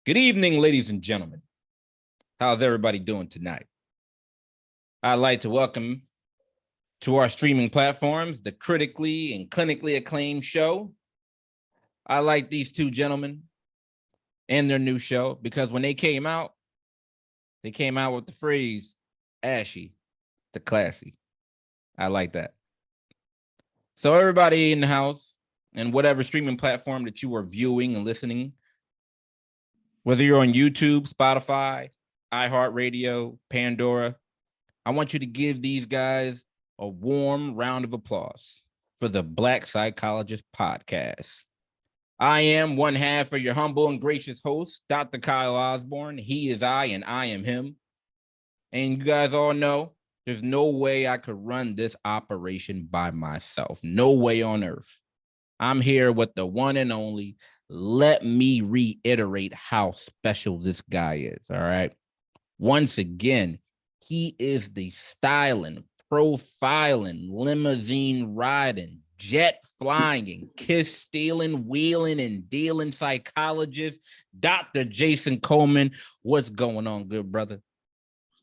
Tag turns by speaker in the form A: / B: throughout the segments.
A: Good evening, ladies and gentlemen. How's everybody doing tonight? I'd like to welcome to our streaming platforms the critically and clinically acclaimed show. I like these two gentlemen and their new show because when they came out with the phrase ashy to classy. I like that. So everybody in the house and whatever streaming platform that you are viewing and listening, whether you're on YouTube, Spotify, iHeartRadio, Pandora, I want you to give these guys a warm round of applause for the Black Psychologist Podcast. I am one half of your humble and gracious host, Dr. Kyle Osborne. He is I, and I am him. And you guys all know there's no way I could run this operation by myself. No way on earth. I'm here with the one and only. Let me reiterate how special this guy is, all right? Once again, he is the styling, profiling, limousine riding, jet flying, kiss stealing, wheeling, and dealing psychologist, Dr. Jason Coleman. What's going on, good brother?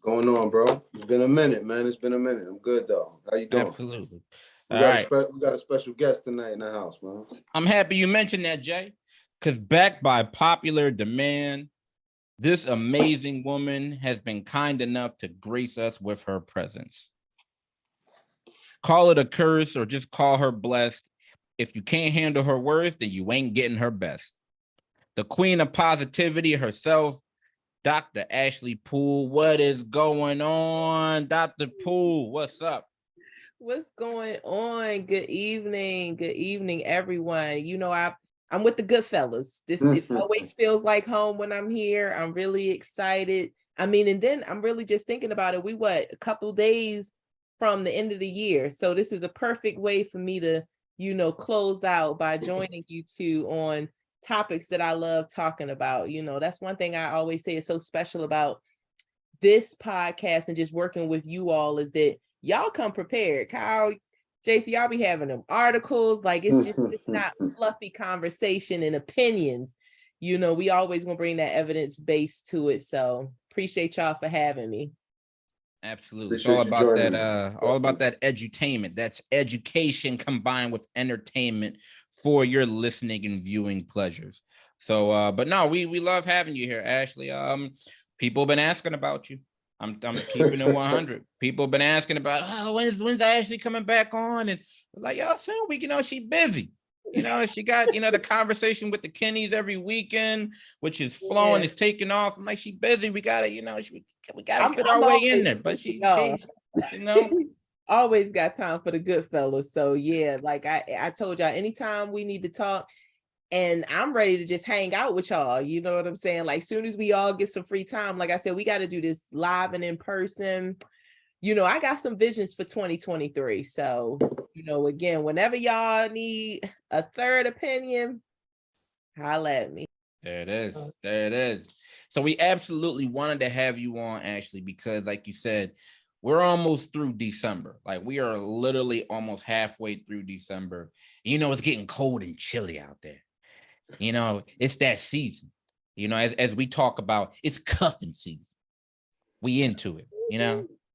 B: What's going on, bro? It's been a minute, man. It's been a minute. I'm good, though. How you doing?
A: Absolutely.
B: We got a special guest tonight in the house, man.
A: I'm happy you mentioned that, Jay, because backed by popular demand, this amazing woman has been kind enough to grace us with her presence. Call it a curse or just call her blessed. If you can't handle her worth, then you ain't getting her best. The queen of positivity herself, Dr. Ashley Poole. What is going on, Dr. Poole? What's up?
C: What's going on? Good evening, everyone. You know, I'm with the good fellas. This it always feels like home when I'm here. I'm really excited. I mean, and then I'm really just thinking about it. A couple days from the end of the year. So this is a perfect way for me to, close out by joining you two on topics that I love talking about. That's one thing I always say is so special about this podcast and just working with you all is that y'all come prepared. Kyle, JC, y'all be having them articles. Like it's not fluffy conversation and opinions. We always gonna bring that evidence base to it. So appreciate y'all for having me.
A: Absolutely. It's all about that edutainment. That's education combined with entertainment for your listening and viewing pleasures. So but no, we love having you here, Ashley. People have been asking about you. I'm keeping it 100. People have been asking about, when's Ashley coming back on? And like, soon she busy. She got, the conversation with the Kennys every weekend, which is flowing, is taking off. I'm like, she busy. We gotta, we gotta fit our way in there. But she
C: always got time for the good fellas. So yeah, like I told y'all, anytime we need to talk, and I'm ready to just hang out with y'all. You know what I'm saying? Like soon as we all get some free time, like I said, we got to do this live and in person. I got some visions for 2023. So, again, whenever y'all need a third opinion, holla at me.
A: There it is. So we absolutely wanted to have you on, Ashley, because like you said, we're almost through December. Like we are literally almost halfway through December. It's getting cold and chilly out there. It's that season. As we talk about, it's cuffing season. We into it,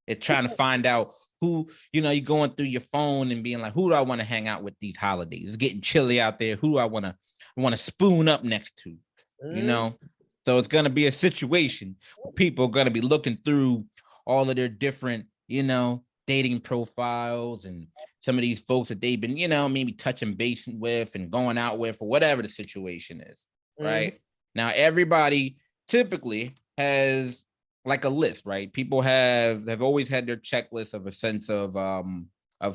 A: It's trying to find out who, you're going through your phone and being like, who do I want to hang out with these holidays? It's getting chilly out there. Who do I want to spoon up next to, So it's going to be a situation where people are going to be looking through all of their different, dating profiles and some of these folks that they've been, maybe touching base with and going out with or whatever the situation is, right? Now, everybody typically has like a list, right? People have always had their checklist of a sense of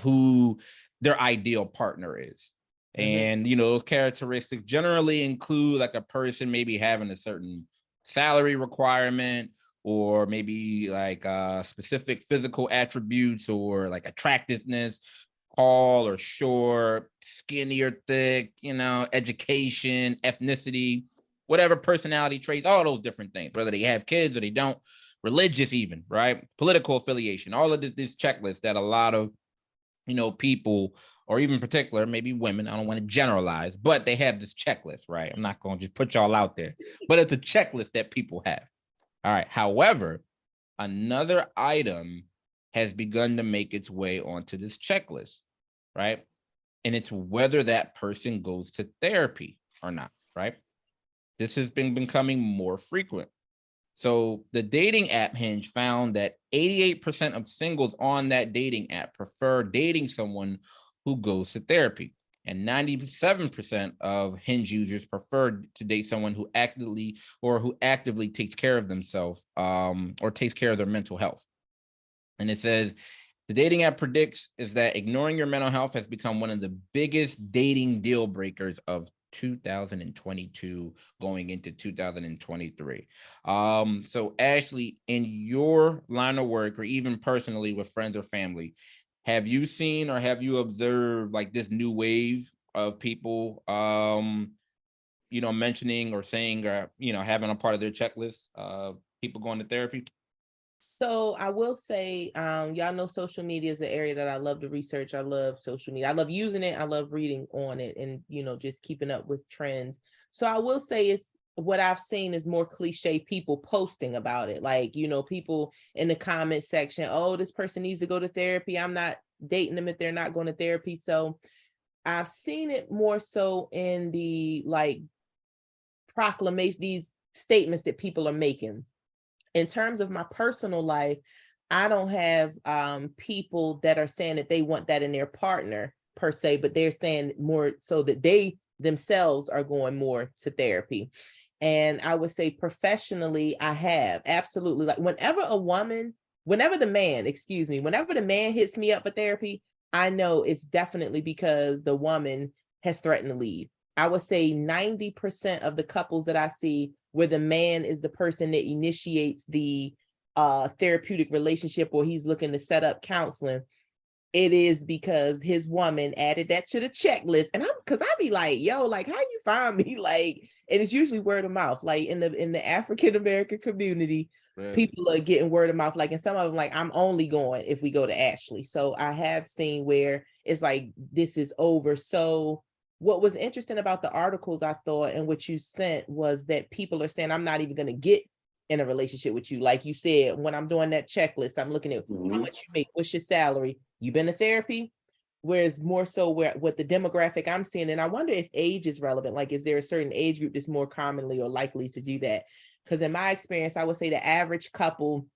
A: who their ideal partner is. And, those characteristics generally include like a person maybe having a certain salary requirement, or maybe like specific physical attributes or like attractiveness, tall or short, skinny or thick, education, ethnicity, whatever personality traits, all those different things, whether they have kids or they don't, religious even, right? Political affiliation, all of this checklist that a lot of, people or even particular, maybe women, I don't want to generalize, but they have this checklist, right? I'm not going to just put y'all out there, but it's a checklist that people have. All right. However, another item has begun to make its way onto this checklist, right? And it's whether that person goes to therapy or not, right? This has been becoming more frequent. So the dating app Hinge found that 88% of singles on that dating app prefer dating someone who goes to therapy. And 97% of Hinge users prefer to date someone who actively takes care of themselves or takes care of their mental health. And it says the dating app predicts is that ignoring your mental health has become one of the biggest dating deal breakers of 2022 going into 2023. So Ashley, in your line of work or even personally with friends or family, have you seen or have you observed like this new wave of people mentioning or saying or having a part of their checklist people going to therapy?
C: So I will say, y'all know social media is an area that I love to research. I love social media. I love using it. I love reading on it and, just keeping up with trends. So I will say it's what I've seen is more cliche people posting about it. Like, people in the comment section, oh, this person needs to go to therapy. I'm not dating them if they're not going to therapy. So I've seen it more so in the like proclamation, these statements that people are making. In terms of my personal life, I don't have people that are saying that they want that in their partner per se, but they're saying more so that they themselves are going more to therapy. And I would say professionally, I have absolutely, like whenever the man hits me up for therapy, I know it's definitely because the woman has threatened to leave. I would say 90% of the couples that I see where the man is the person that initiates the therapeutic relationship or he's looking to set up counseling, it is because his woman added that to the checklist. And because I be like, yo, like, how you find me? Like, and it's usually word of mouth. Like in the African American community,
A: Really?
C: people are getting word of mouth. Like, and some of them, like, I'm only going if we go to Ashley. So I have seen where it's like, this is over. So what was interesting about the articles I thought and what you sent was that people are saying, I'm not even going to get in a relationship with you. Like you said, when I'm doing that checklist, I'm looking at how much you make, what's your salary, you been to therapy? Whereas more so what the demographic I'm seeing, and I wonder if age is relevant. Like, is there a certain age group that's more commonly or likely to do that? Because in my experience, I would say the average couple,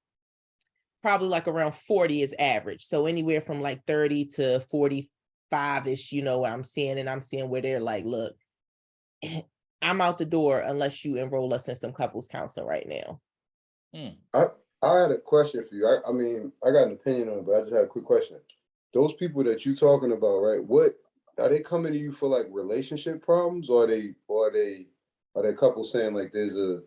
C: probably like around 40 is average. So anywhere from like 30 to 45-ish, I'm seeing where they're like, look, I'm out the door unless you enroll us in some couples counseling right now.
B: I had a question for you. I mean, I got an opinion on it, but I just had a quick question. Those people that you talking about, right? What are they coming to you for, like relationship problems, or are they couples saying like there's a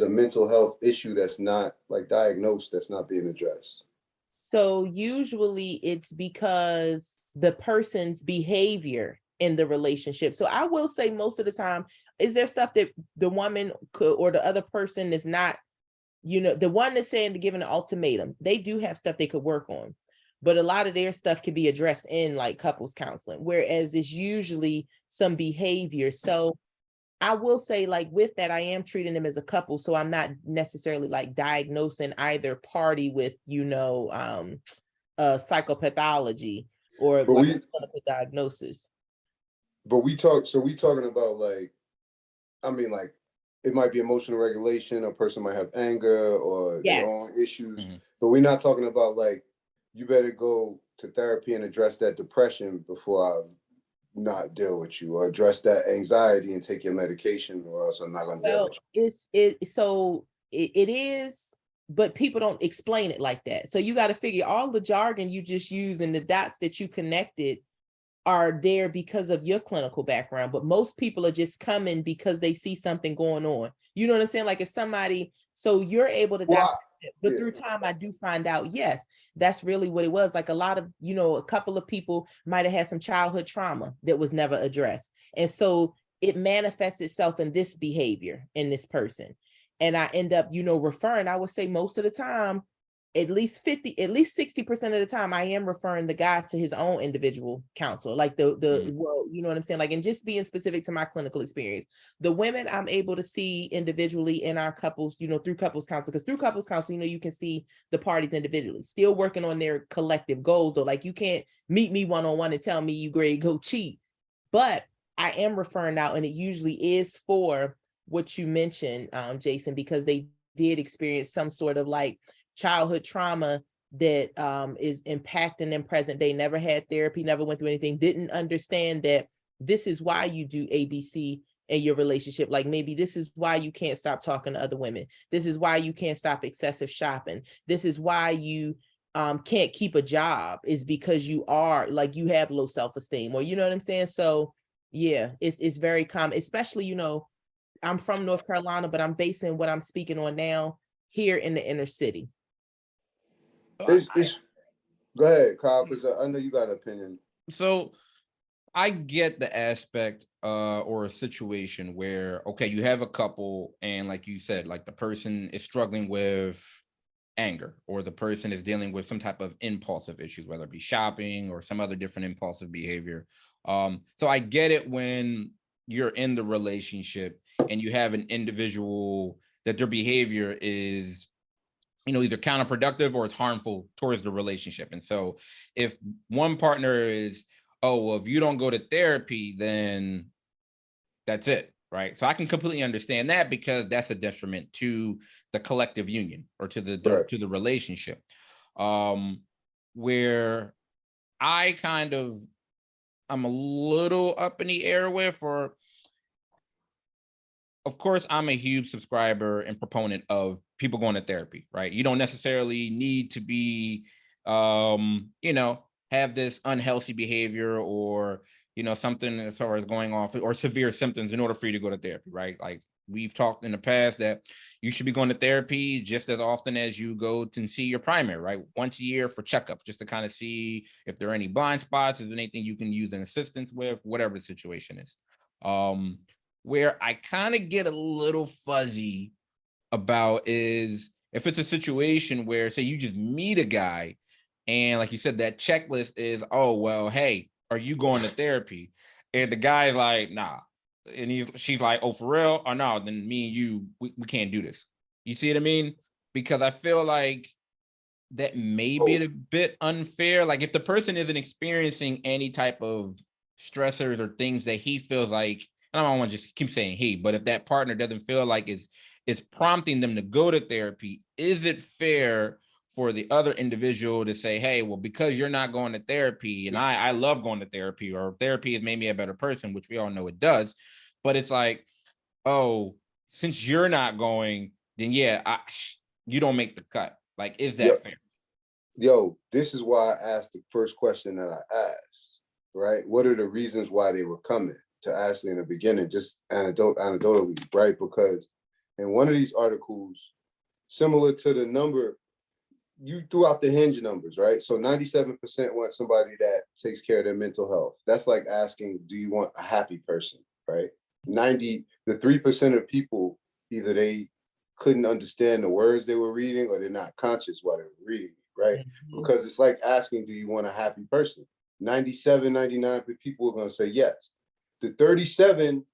B: mental health issue that's not like diagnosed, that's not being addressed?
C: So usually it's because the person's behavior in the relationship. So I will say most of the time, is there stuff that the woman could, or the other person is not, the one that's saying to give an ultimatum, they do have stuff they could work on, but a lot of their stuff can be addressed in like couples counseling, whereas it's usually some behavior. So I will say, like, with that, I am treating them as a couple. So I'm not necessarily like diagnosing either party with, psychopathology or
B: But
C: like
B: we
C: a clinical diagnosis.
B: we talking about like, I mean, like it might be emotional regulation, a person might have anger or their
C: Yes.
B: own issues,
A: Mhm.
B: but we're not talking about like you better go to therapy and address that depression before I not deal with you, or address that anxiety and take your medication, or else I'm not gonna deal
C: Well,
B: with you.
C: it is, but people don't explain it like that. So you got to figure all the jargon you just use and the dots that you connected are there because of your clinical background, but most people are just coming because they see something going on. You know what I'm saying? Like if somebody, so you're able to
B: Well,
C: dissect it, but through time, I do find out, yes, that's really what it was. Like a lot of, a couple of people might have had some childhood trauma that was never addressed. And so it manifests itself in this behavior in this person. And I end up, referring, I would say most of the time, at least 60% of the time, I am referring the guy to his own individual counselor, like well, you know what I'm saying? Like, and just being specific to my clinical experience, the women I'm able to see individually in our couples, through couples counseling, because through couples counseling, you can see the parties individually, still working on their collective goals, though. Like, you can't meet me one-on-one and tell me you grade, go cheat. But I am referring out, and it usually is for what you mentioned, Jason, because they did experience some sort of like childhood trauma that is impacting them present day, never had therapy, never went through anything, didn't understand that this is why you do ABC in your relationship. Like, maybe this is why you can't stop talking to other women. This is why you can't stop excessive shopping. This is why you can't keep a job, is because you are like, you have low self-esteem, or you know what I'm saying? So yeah, it's very common, especially, I'm from North Carolina, but I'm basing what I'm speaking on now here in the inner city.
B: It's go ahead, Kyle, because I know you got an opinion.
A: So I get the aspect or a situation where, okay, you have a couple and like you said, like the person is struggling with anger, or the person is dealing with some type of impulsive issues, whether it be shopping or some other different impulsive behavior. So I get it when you're in the relationship and you have an individual that their behavior is either counterproductive or it's harmful towards the relationship. And so if one partner is, oh, well, if you don't go to therapy, then that's it, right? So I can completely understand that, because that's a detriment to the collective union, or to the
B: Right.
A: to the relationship. Where I kind of, I'm a little up in the air with, or of course, I'm a huge subscriber and proponent of people going to therapy, right? You don't necessarily need to be, have this unhealthy behavior, or, something as far as going off, or severe symptoms, in order for you to go to therapy, right? Like, we've talked in the past that you should be going to therapy just as often as you go to see your primary, right? Once a year for checkups, just to kind of see if there are any blind spots, is there anything you can use an assistance with, whatever the situation is. Where I kind of get a little fuzzy about is if it's a situation where, say, you just meet a guy and, like you said, that checklist is, oh, well, hey, are you going to therapy? And the guy's like, nah. And she's like, oh, for real? Or no, then me and you, we can't do this. You see what I mean? Because I feel like that may be a bit unfair. Like, if the person isn't experiencing any type of stressors or things that he feels like, I don't want to just keep saying he, but if that partner doesn't feel like it's prompting them to go to therapy, is it fair for the other individual to say, hey, well, because you're not going to therapy, and I love going to therapy, or therapy has made me a better person, which we all know it does, but it's like, oh, since you're not going, then yeah, you don't make the cut. Like, is that fair?
B: Yo, this is why I asked the first question that I asked, right? What are the reasons why they were coming to Ashley in the beginning, just anecdotally, right? Because in one of these articles, similar to the number, you threw out the Hinge numbers, right? So 97% want somebody that takes care of their mental health. That's like asking, do you want a happy person, right? The 3% of people, either they couldn't understand the words they were reading, or they're not conscious while they were reading, right?
C: Mhm.
B: Because it's like asking, do you want a happy person? 97, 99 people are going to say yes. The 37,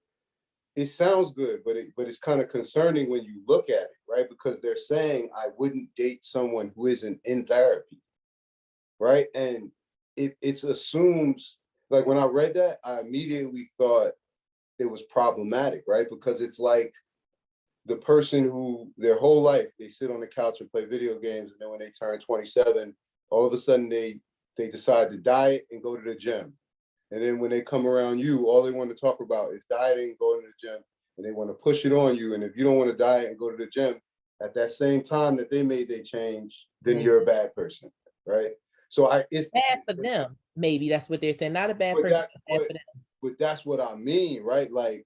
B: it sounds good, but it's kind of concerning when you look at it, right? Because they're saying, I wouldn't date someone who isn't in therapy, right? And it assumes, like, when I read that, I immediately thought it was problematic, right? Because it's like the person who their whole life they sit on the couch and play video games, and then when they turn 27, all of a sudden they decide to diet and go to the gym. And then when they come around you, all they want to talk about is dieting, going to the gym, and they want to push it on you. And if you don't want to diet and go to the gym at that same time that they made their change, then you're a bad person, right? So it's
C: bad for them. Maybe that's what they're saying. Not a bad person, bad for them.
B: But that's what I mean, right? Like,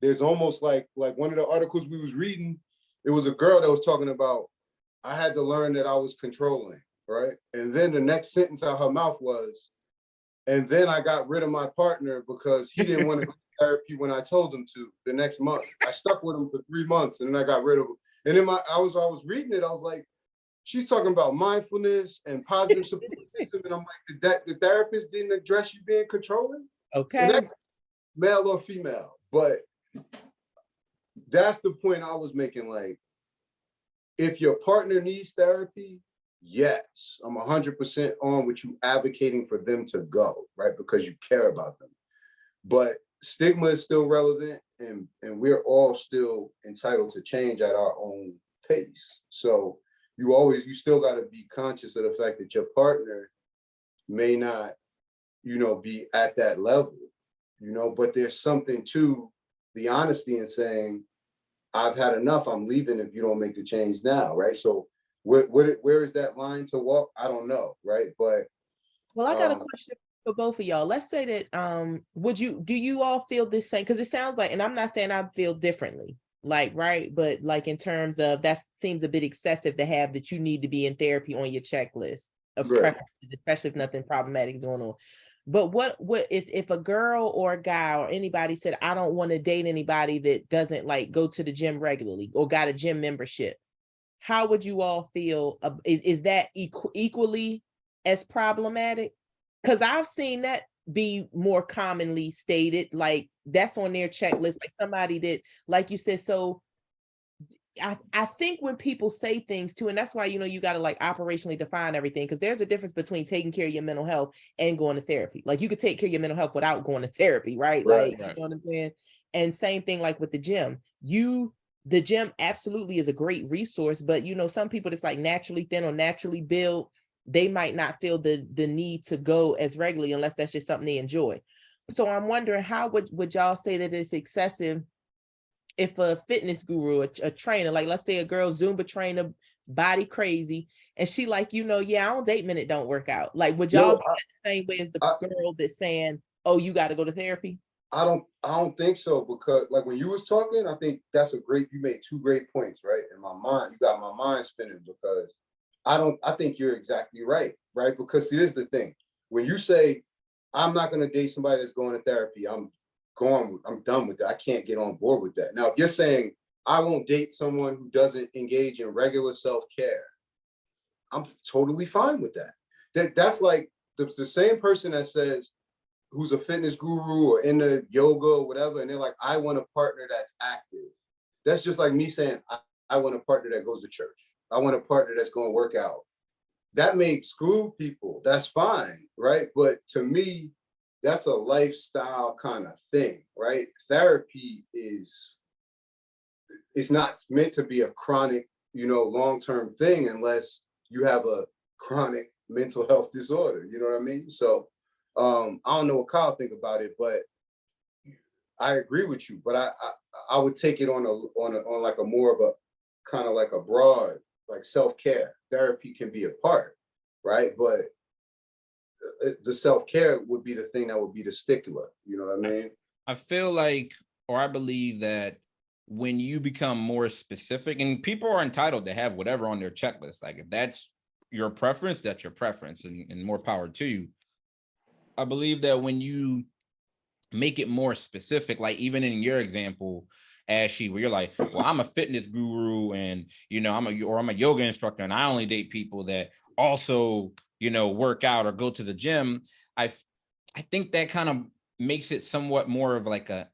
B: there's almost like one of the articles we was reading, it was a girl that was talking about, I had to learn that I was controlling, right? And then the next sentence out her mouth was, and then I got rid of my partner because he didn't want to go to therapy when I told him to the next month. I stuck with him for 3 months, and then I got rid of him. And then I was reading it, I was like, she's talking about mindfulness and positive support system. And I'm like, the therapist didn't address you being controlling? And
C: Okay.
B: that, male or female. But that's the point I was making. Like, if your partner needs therapy, yes, I'm 100% on with you advocating for them to go, right? Because you care about them. But stigma is still relevant, and we're all still entitled to change at our own pace. So you still got to be conscious of the fact that your partner may not, be at that level, but there's something to the honesty in saying, I've had enough, I'm leaving if you don't make the change now, right? So where is that line to walk? I don't know, right? But
C: Well, I got a question for both of y'all. Let's say that do you all feel this same? Because it sounds like, and I'm not saying I feel differently, like, right, but like in terms of that seems a bit excessive to have that you need to be in therapy on your checklist of
B: Right.
C: preferences, especially if nothing problematic is going on. But what if a girl or a guy or anybody said, I don't want to date anybody that doesn't like go to the gym regularly or got a gym membership? How would you all feel? Is that equally as problematic? Because I've seen that be more commonly stated, like that's on their checklist, like somebody that, like you said. So I think when people say things too, and that's why, you got to like operationally define everything, because there's a difference between taking care of your mental health and going to therapy. Like you could take care of your mental health without going to therapy, right?
B: Right.
C: Like, you know what I'm saying? And same thing like with the gym. The gym absolutely is a great resource, but some people that's like naturally thin or naturally built, they might not feel the need to go as regularly unless that's just something they enjoy. So I'm wondering, how would y'all say that it's excessive if a fitness guru, a trainer, like let's say a girl Zumba trainer, body crazy, and she like, yeah, I don't date men that don't work out. Like, would y'all be the same way as the girl that's saying, oh, you got to go to therapy?
B: I don't think so, because like when you was talking, I think you made two great points, right? In my mind, you got my mind spinning, because I think you're exactly right? Because see, this is the thing. When you say, I'm not going to date somebody that's going to therapy, I'm done with that. I can't get on board with that. Now, if you're saying I won't date someone who doesn't engage in regular self-care, I'm totally fine with that. That's like the same person that says, who's a fitness guru or into yoga or whatever, and they're like, I want a partner that's active. That's just like me saying, I want a partner that goes to church. I want a partner that's going to work out. That may exclude people. That's fine, right? But to me, that's a lifestyle kind of thing, right? Therapy is not meant to be a chronic, long-term thing unless you have a chronic mental health disorder. You know what I mean? So I don't know what Kyle think about it, but I agree with you. But I would take it on like a more of a kind of like a broad, like self-care. Therapy can be a part, right? But the self-care would be the thing that would be the stickler. You know what I mean?
A: I feel like, or I believe that when you become more specific, and people are entitled to have whatever on their checklist, like if that's your preference, that's your preference, and more power to you. I believe that when you make it more specific, like even in your example, Ashley, where you're like, well, I'm a fitness guru and, I'm a yoga instructor and I only date people that also, work out or go to the gym. I think that kind of makes it somewhat more of like an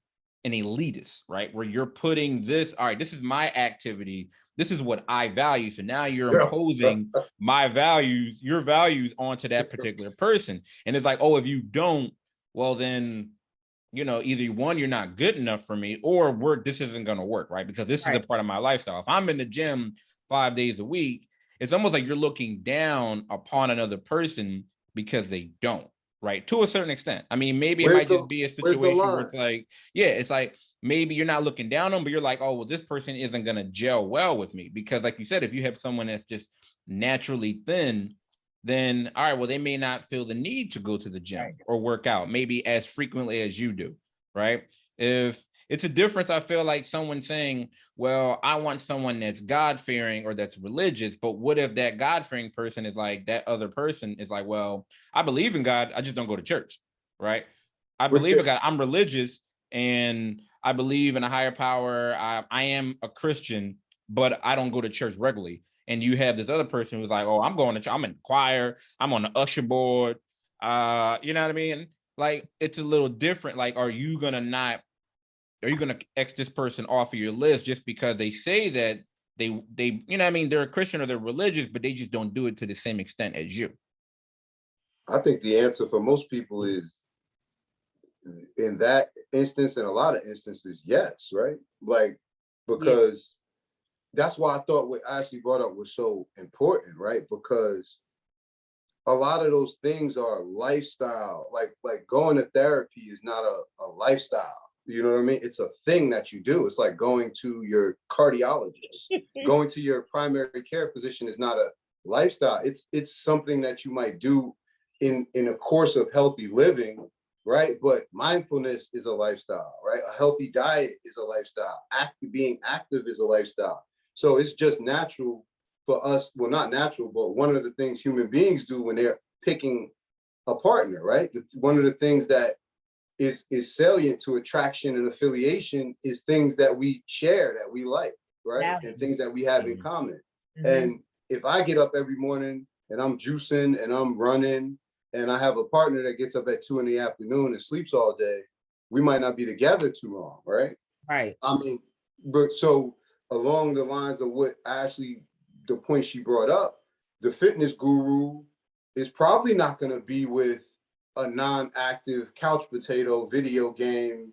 A: elitist, right? Where you're putting this, all right, this is my activity. This is what I value. So now you're imposing my values, your values onto that particular person. And it's like, oh, if you don't, well, then, either one, you're not good enough for me, or this isn't going to work, right? Because this is a part of my lifestyle. If I'm in the gym 5 days a week, it's almost like you're looking down upon another person because they don't, right? To a certain extent. I mean, maybe it might just be a situation where it's like, it's like, maybe you're not looking down on, but you're like, oh, well, this person isn't going to gel well with me. Because like you said, if you have someone that's just naturally thin, then all right, well, they may not feel the need to go to the gym or work out maybe as frequently as you do, right? If it's a difference, I feel like someone saying, well, I want someone that's God-fearing or that's religious, but what if that God-fearing person is like, that other person is like, well, I believe in God, I just don't go to church, right? I believe in God, I'm religious and I believe in a higher power, I am a Christian, but I don't go to church regularly. And you have this other person who's like, oh, I'm going to church, I'm in choir, I'm on the usher board. You know what I mean? Like, it's a little different. Like, are you gonna X this person off of your list just because they say that they you know what I mean, they're a Christian or they're religious, but they just don't do it to the same extent as you?
B: I think the answer for most people is, in that instance, in a lot of instances, yes, right? Like, because that's why I thought what Ashley brought up was so important, right? Because a lot of those things are lifestyle. Like going to therapy is not a lifestyle. You know what I mean? It's a thing that you do. It's like going to your cardiologist. Going to your primary care physician is not a lifestyle. It's something that you might do in a course of healthy living, right? But mindfulness is a lifestyle, right? A healthy diet is a lifestyle. Being active is a lifestyle. So it's just natural for us, well, not natural, but one of the things human beings do when they're picking a partner, right? One of the things that is salient to attraction and affiliation is things that we share, that we like, right? And things that we have in common. And if I get up every morning and I'm juicing and I'm running, and I have a partner that gets up at 2 p.m. and sleeps all day, we might not be together too long, right?
C: Right.
B: I mean, but so along the lines of what Ashley, the point she brought up, the fitness guru is probably not going to be with a non-active couch potato video game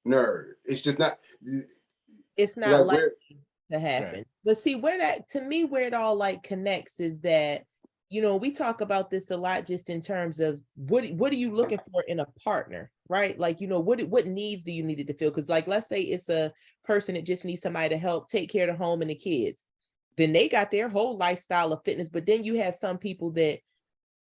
B: nerd. It's just not.
C: It's not
B: like
C: to happen.
A: Right.
C: But see, where that, to me, where it all like connects is that, you know, we talk about this a lot just in terms of what are you looking for in a partner, right? Like, you know, what needs do you need it to fill? Because like, let's say it's a person that just needs somebody to help take care of the home and the kids. Then they got their whole lifestyle of fitness. But then you have some people that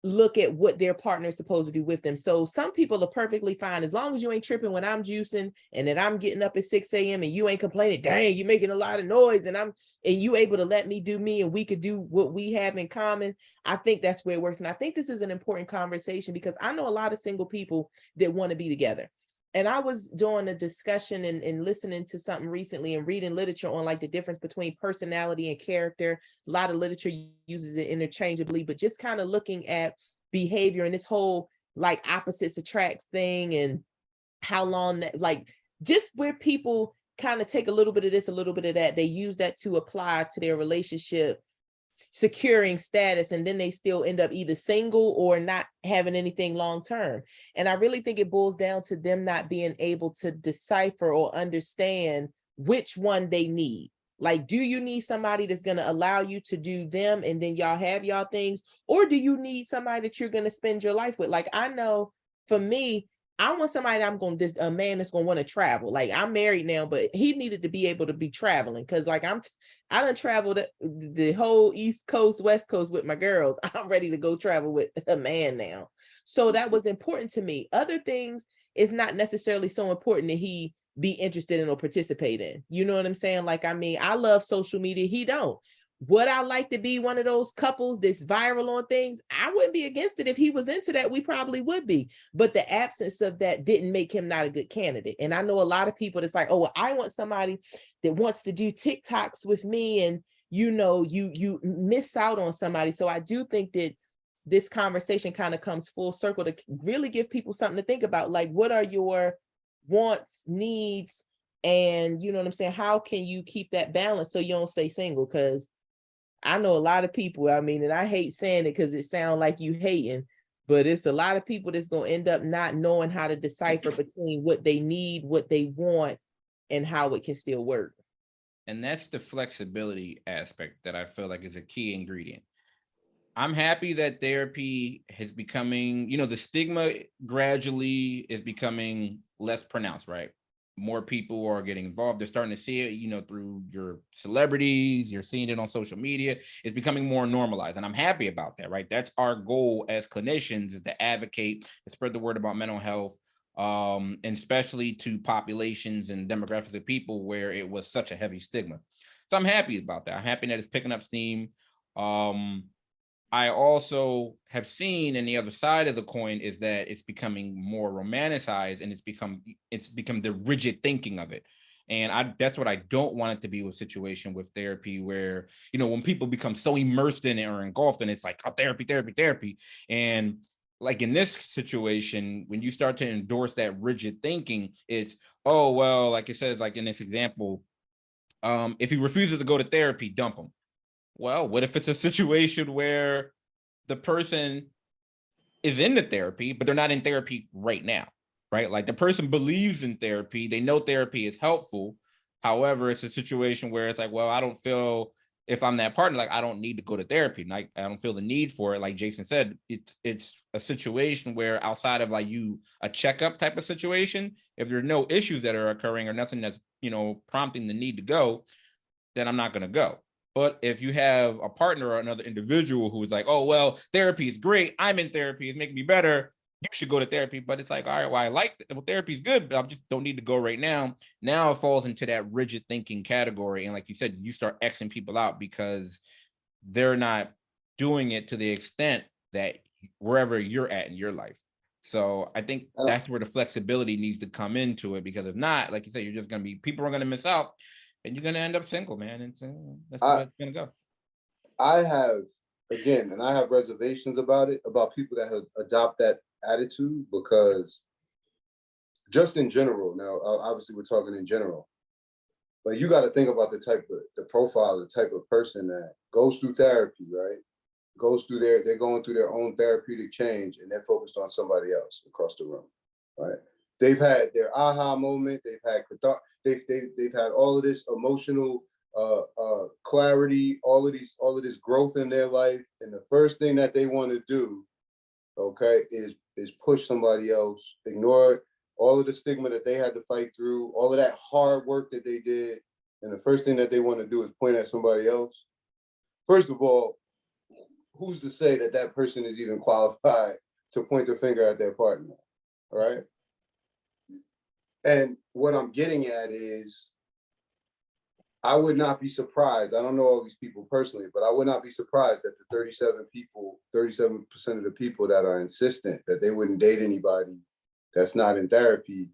C: look at what their partner is supposed to do with them. So some people are perfectly fine as long as you ain't tripping when I'm juicing and that I'm getting up at 6 a.m. and you ain't complaining, dang, you're making a lot of noise, and you able to let me do me and we could do what we have in common. I think that's where it works. And I think this is an important conversation because I know a lot of single people that want to be together. And I was doing a discussion and listening to something recently and reading literature on like the difference between personality and character. A lot of literature uses it interchangeably, but just kind of looking at behavior and this whole like opposites attracts thing, and how long that, like, just where people kind of take a little bit of this, a little bit of that, they use that to apply to their relationship securing status, and then they still end up either single or not having anything long term. And I really think it boils down to them not being able to decipher or understand which one they need. Like, do you need somebody that's going to allow you to do them and then y'all have y'all things, or do you need somebody that you're going to spend your life with? Like, I know for me, I want somebody that a man that's going to want to travel. Like, I'm married now, but he needed to be able to be traveling because like I done traveled the whole East Coast, West Coast with my girls. I'm ready to go travel with a man now. So that was important to me. Other things is not necessarily so important that he be interested in or participate in. You know what I'm saying? Like, I mean, I love social media. He don't. Would I like to be one of those couples that's viral on things? I wouldn't be against it. If he was into that, we probably would be. But the absence of that didn't make him not a good candidate. And I know a lot of people that's like, oh, well, I want somebody that wants to do TikToks with me. And, you know, you miss out on somebody. So I do think that this conversation kind of comes full circle to really give people something to think about. Like, what are your wants, needs, and you know what I'm saying? How can you keep that balance so you don't stay single? Because I know a lot of people, I mean, and I hate saying it because it sounds like you hating, but it's a lot of people that's going to end up not knowing how to decipher between what they need, what they want, and how it can still work.
A: And that's the flexibility aspect that I feel like is a key ingredient. I'm happy that therapy is becoming, you know, the stigma gradually is becoming less pronounced, right? More people are getting involved. They're starting to see it, you know, through your celebrities. You're seeing it on social media. It's becoming more normalized. And I'm happy about that, right? That's our goal as clinicians, is to advocate and spread the word about mental health, and especially to populations and demographics of people where it was such a heavy stigma. So I'm happy about that. I'm happy that it's picking up steam. I also have seen, and the other side of the coin is that it's becoming more romanticized, and it's become the rigid thinking of it. And that's what I don't want it to be with situation with therapy, where, you know, when people become so immersed in it or engulfed in it, it's like, oh, therapy. And like in this situation, when you start to endorse that rigid thinking, it's, oh, well, like it says, like in this example, if he refuses to go to therapy, dump him. Well, what if it's a situation where the person is in the therapy, but they're not in therapy right now, right? Like the person believes in therapy, they know therapy is helpful. However, it's a situation where it's like, well, I don't feel, if I'm that partner, like I don't need to go to therapy. Like I don't feel the need for it. Like Jason said, it's a situation where outside of like a checkup type of situation, if there's no issues that are occurring or nothing that's, you know, prompting the need to go, then I'm not going to go. But if you have a partner or another individual who is like, oh, well, therapy is great, I'm in therapy, it's making me better, you should go to therapy. But it's like, all right, well, I like therapy is good, but I just don't need to go right now. Now it falls into that rigid thinking category. And like you said, you start Xing people out because they're not doing it to the extent that wherever you're at in your life. So I think that's where the flexibility needs to come into it, because if not, like you said, you're just going to be, people are going to miss out. And you're gonna end up single, man. And that's the way it's gonna go.
B: I have, again, and I have reservations about it, about people that have adopt that attitude, because just in general, now obviously we're talking in general, but you got to think about the profile, the type of person that goes through therapy, right? They're going through their own therapeutic change, and they're focused on somebody else across the room, right? They've had their aha moment. They've had all of this emotional clarity, all of this growth in their life, and the first thing that they want to do, okay, is push somebody else, ignore all of the stigma that they had to fight through, all of that hard work that they did, and the first thing that they want to do is point at somebody else. First of all, who's to say that that person is even qualified to point the finger at their partner, right? And what I'm getting at is, I would not be surprised. I don't know all these people personally, but I would not be surprised that the 37% of the people that are insistent that they wouldn't date anybody that's not in therapy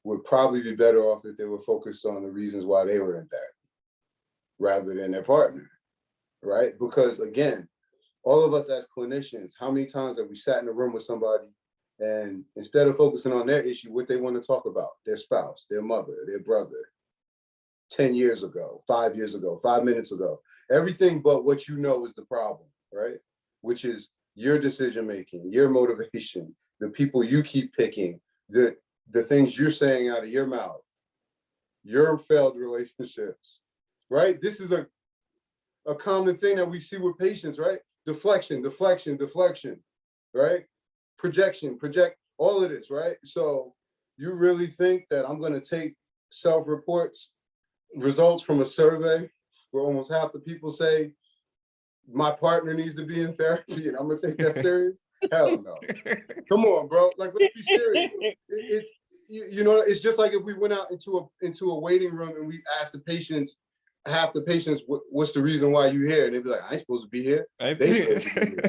B: would probably be better off if they were focused on the reasons why they were in therapy rather than their partner, right? Because again, all of us as clinicians, how many times have we sat in a room with somebody and instead of focusing on their issue, what they want to talk about, their spouse, their mother, their brother, 10 years ago, 5 years ago, 5 minutes ago, everything but what you know is the problem, right? Which is your decision-making, your motivation, the people you keep picking, the things you're saying out of your mouth, your failed relationships, right? This is a common thing that we see with patients, right? Deflection, right? Project, all of this, right? So you really think that I'm going to take self-reports, results from a survey where almost half the people say my partner needs to be in therapy and I'm going to take that serious? Hell no. Come on, bro. Like, let's be serious. It's you know, it's just like if we went out into a waiting room and we asked the patients, half the patients, what's the reason why you here? And they'd be like, I ain't supposed to be here. They supposed to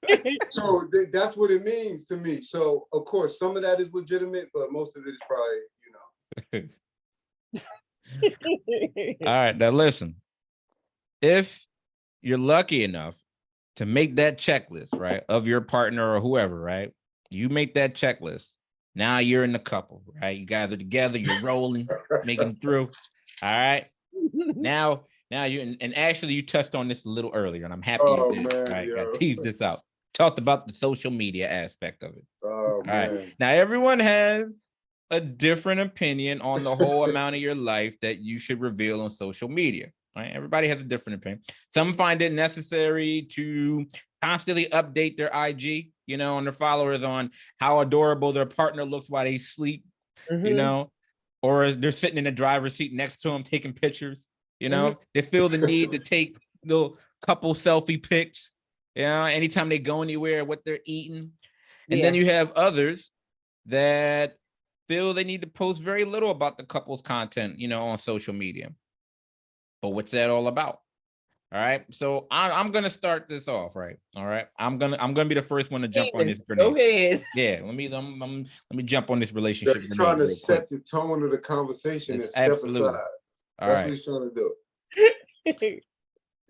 B: be here. So that's what it means to me. So of course, some of that is legitimate, but most of it is probably,
A: All right, now listen. If you're lucky enough to make that checklist, right, of your partner or whoever, right? You make that checklist. Now you're in the couple, right? You guys are together, you're rolling, making it through. All right. Now you and actually you touched on this a little earlier, and I'm happy you did.
B: man,
A: Right,
B: yo.
A: I teased this out. Talked about the social media aspect of it.
B: Oh,
A: All
B: man.
A: right. Now everyone has a different opinion on the whole amount of your life that you should reveal on social media. Right? Everybody has a different opinion. Some find it necessary to constantly update their IG, you know, and their followers on how adorable their partner looks while they sleep, you know, or they're sitting in the driver's seat next to them taking pictures. You know, they feel the need to take little couple selfie pics, you know, anytime they go anywhere, what they're eating. And then you have others that feel they need to post very little about the couple's content, you know, on social media. But what's that all about? All right. So I'm gonna start this off, right? All right. I'm gonna be the first one to jump on this
C: Go
A: grenade.
C: ahead.
A: Yeah, let me jump on this
B: Yeah,
A: relationship
B: he's trying
A: grenade
B: to
A: real quick.
B: set the tone of the conversation and
A: It's
B: step
A: absolutely.
B: aside.
A: All
B: That's what
A: right.
B: he's trying to do.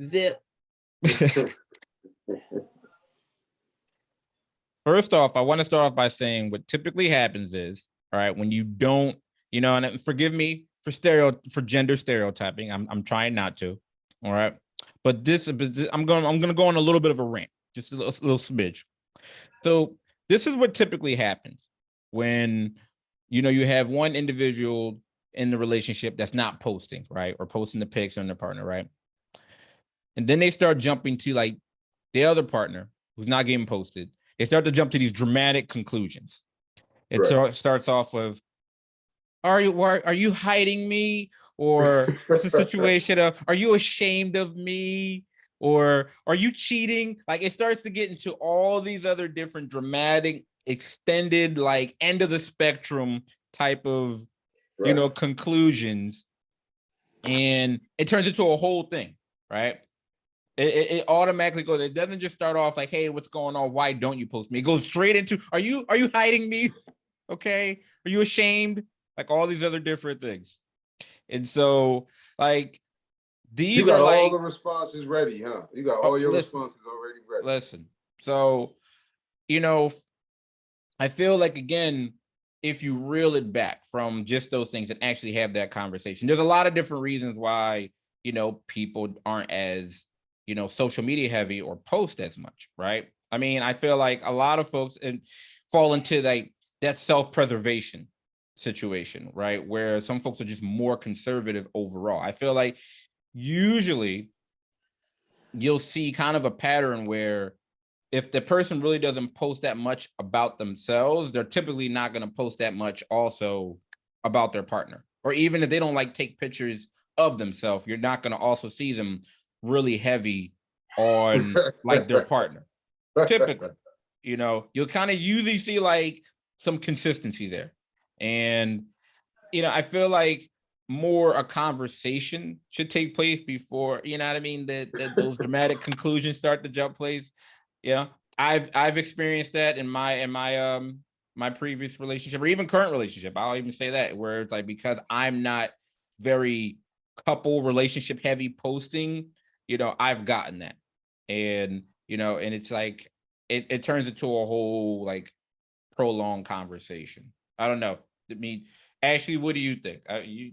C: Zip.
A: First off, I want to start off by saying what typically happens is, all right, when you don't, and forgive me for gender stereotyping. I'm trying not to. All right. But I'm gonna go on a little bit of a rant, just a little smidge. So this is what typically happens when you have one individual in the relationship that's not posting, right? Or posting the pics on their partner, right? And then they start jumping to like the other partner who's not getting posted. They start to jump to these dramatic conclusions. It starts off of, are you hiding me? Or what's the situation of, are you ashamed of me? Or are you cheating? Like it starts to get into all these other different dramatic, extended, like end of the spectrum type of, conclusions. And it turns into a whole thing, right? It automatically goes. It doesn't just start off like, "Hey, what's going on? Why don't you post me?" It goes straight into, "Are you hiding me? Okay, are you ashamed?" Like all these other different things. And so, like, these
B: you got
A: are
B: all
A: like
B: the responses ready, huh? You got all your responses already ready.
A: Listen, so I feel like again, if you reel it back from just those things and actually have that conversation, there's a lot of different reasons why people aren't as social media heavy or post as much, right? I mean, I feel like a lot of folks fall into like that self-preservation situation, right? Where some folks are just more conservative overall. I feel like usually you'll see kind of a pattern where if the person really doesn't post that much about themselves, they're typically not going to post that much also about their partner. Or even if they don't like take pictures of themselves, you're not going to also see them really heavy on like their partner. Typically, you'll kind of usually see like some consistency there. And, I feel like more a conversation should take place before, you know what I mean, that those dramatic conclusions start to jump place. Yeah. I've experienced that in my previous relationship or even current relationship. I'll even say that, where it's like, because I'm not very couple relationship heavy posting, I've gotten that. And, and it's like it turns into a whole like prolonged conversation. I don't know. I mean, Ashley, what do you think? I would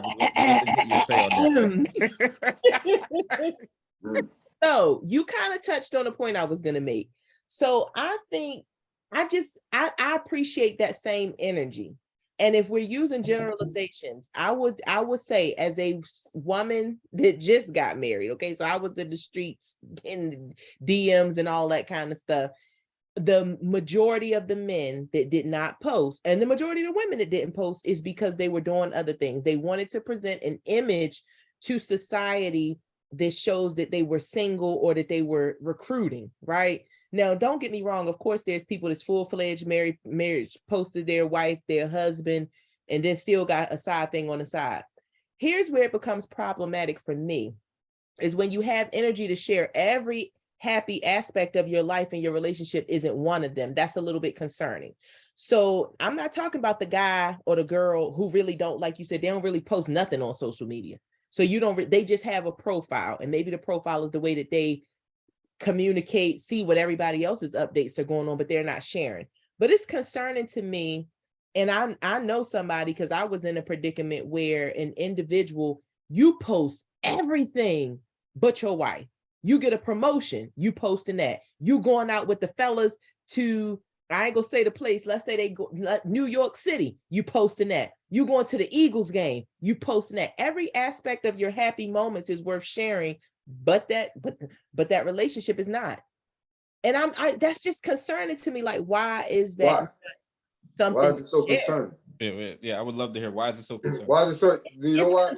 A: love to get your say on that.
C: So you kind of touched on a point I was going to make. So I think I appreciate that same energy. And if we're using generalizations, I would say, as a woman that just got married, okay, so I was in the streets in DMs and all that kind of stuff. The majority of the men that did not post, and the majority of the women that didn't post, is because they were doing other things. They wanted to present an image to society that shows that they were single or that they were recruiting, right? Now, don't get me wrong. Of course, there's people that's full-fledged marriage, posted their wife, their husband, and then still got a side thing on the side. Here's where it becomes problematic for me, is when you have energy to share every happy aspect of your life and your relationship isn't one of them. That's a little bit concerning. So I'm not talking about the guy or the girl who really don't, like you said, they don't really post nothing on social media. So they just have a profile, and maybe the profile is the way that they communicate, see what everybody else's updates are going on, but they're not sharing. But it's concerning to me. And I know somebody, because I was in a predicament where an individual, you post everything but your wife. You get a promotion, you posting that. You going out with the fellas to, I ain't gonna say the place, let's say they go New York City, you posting that. You going to the Eagles game, you posting that. Every aspect of your happy moments is worth sharing, but that relationship is not. And that's just concerning to me. Like, why is that something?
B: Why is it so concerning?
A: Yeah, I would love to hear, why is it so concerning?
B: Why is it so? You know why?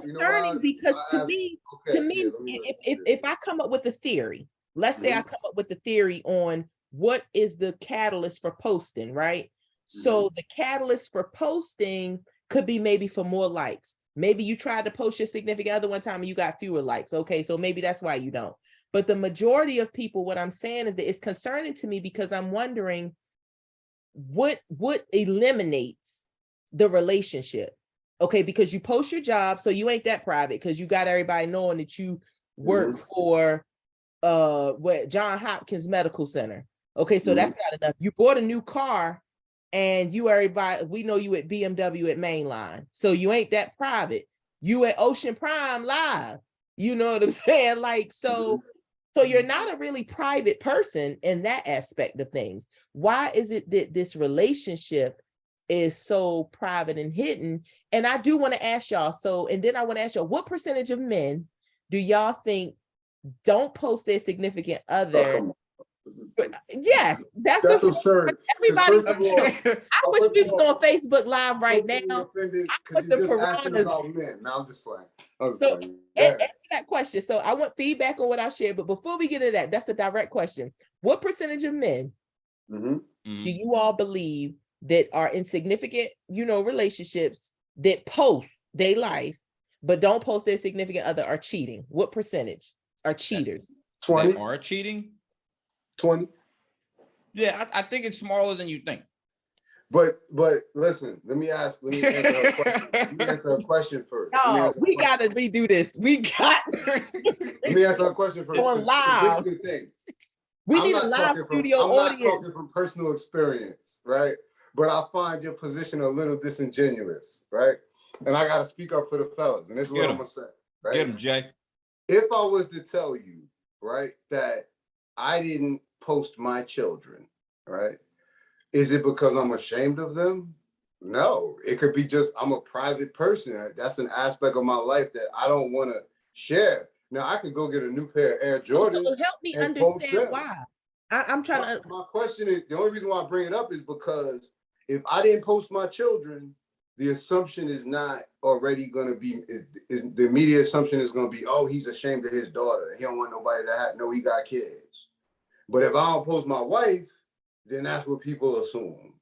C: Because to me, if I come up with a theory, let's say I come up with the theory on what is the catalyst for posting, right? So the catalyst for posting could be maybe for more likes. Maybe you tried to post your significant other one time and you got fewer likes. Okay, so maybe that's why you don't. But the majority of people, what I'm saying is that it's concerning to me because I'm wondering what eliminates the relationship. Okay, because you post your job, so you ain't that private because you got everybody knowing that you work for what John Hopkins Medical Center. Okay, so that's not enough. You bought a new car and you everybody, we know you at BMW at Mainline. So you ain't that private. You at Ocean Prime Live. You know what I'm saying? Like, so you're not a really private person in that aspect of things. Why is it that this relationship is so private and hidden? And I do want to ask y'all, and then I want to ask y'all, what percentage of men do y'all think don't post their significant other? Yeah, that's
B: absurd.
C: Everybody,
B: First of all,
C: I wish we was on Facebook Live right now.
B: Because you're just asking about men. Now I'm just playing.
C: So answer that question. So I want feedback on what I shared. But before we get to that, that's a direct question. What percentage of men do you all believe that are in significant, relationships that post their life, but don't post their significant other are cheating? What percentage are cheaters?
B: 20
A: are cheating.
B: 20.
A: Yeah, I think it's smaller than you think.
B: But listen, let me answer her question. Let me answer her question first.
C: No, we gotta redo this.
B: Let me answer her question first.
C: Going live.
B: This is the thing.
C: We need a live studio audience.
B: I'm not talking from personal experience, right? But I find your position a little disingenuous, right? And I gotta speak up for the fellas, and this is what I'm gonna say. Right?
A: Get him, Jay.
B: If I was to tell you, right, that I didn't post my children, right? Is it because I'm ashamed of them? No, it could be just I'm a private person. That's an aspect of my life that I don't want to share. Now I could go get a new pair of Air Jordans.
C: So help me understand why. I'm trying to.
B: My question is, the only reason why I bring it up is because if I didn't post my children, the assumption is not already going to be, the immediate assumption is going to be, oh, he's ashamed of his daughter. He don't want nobody to know he got kids. But if I don't post my wife, then that's what people assume.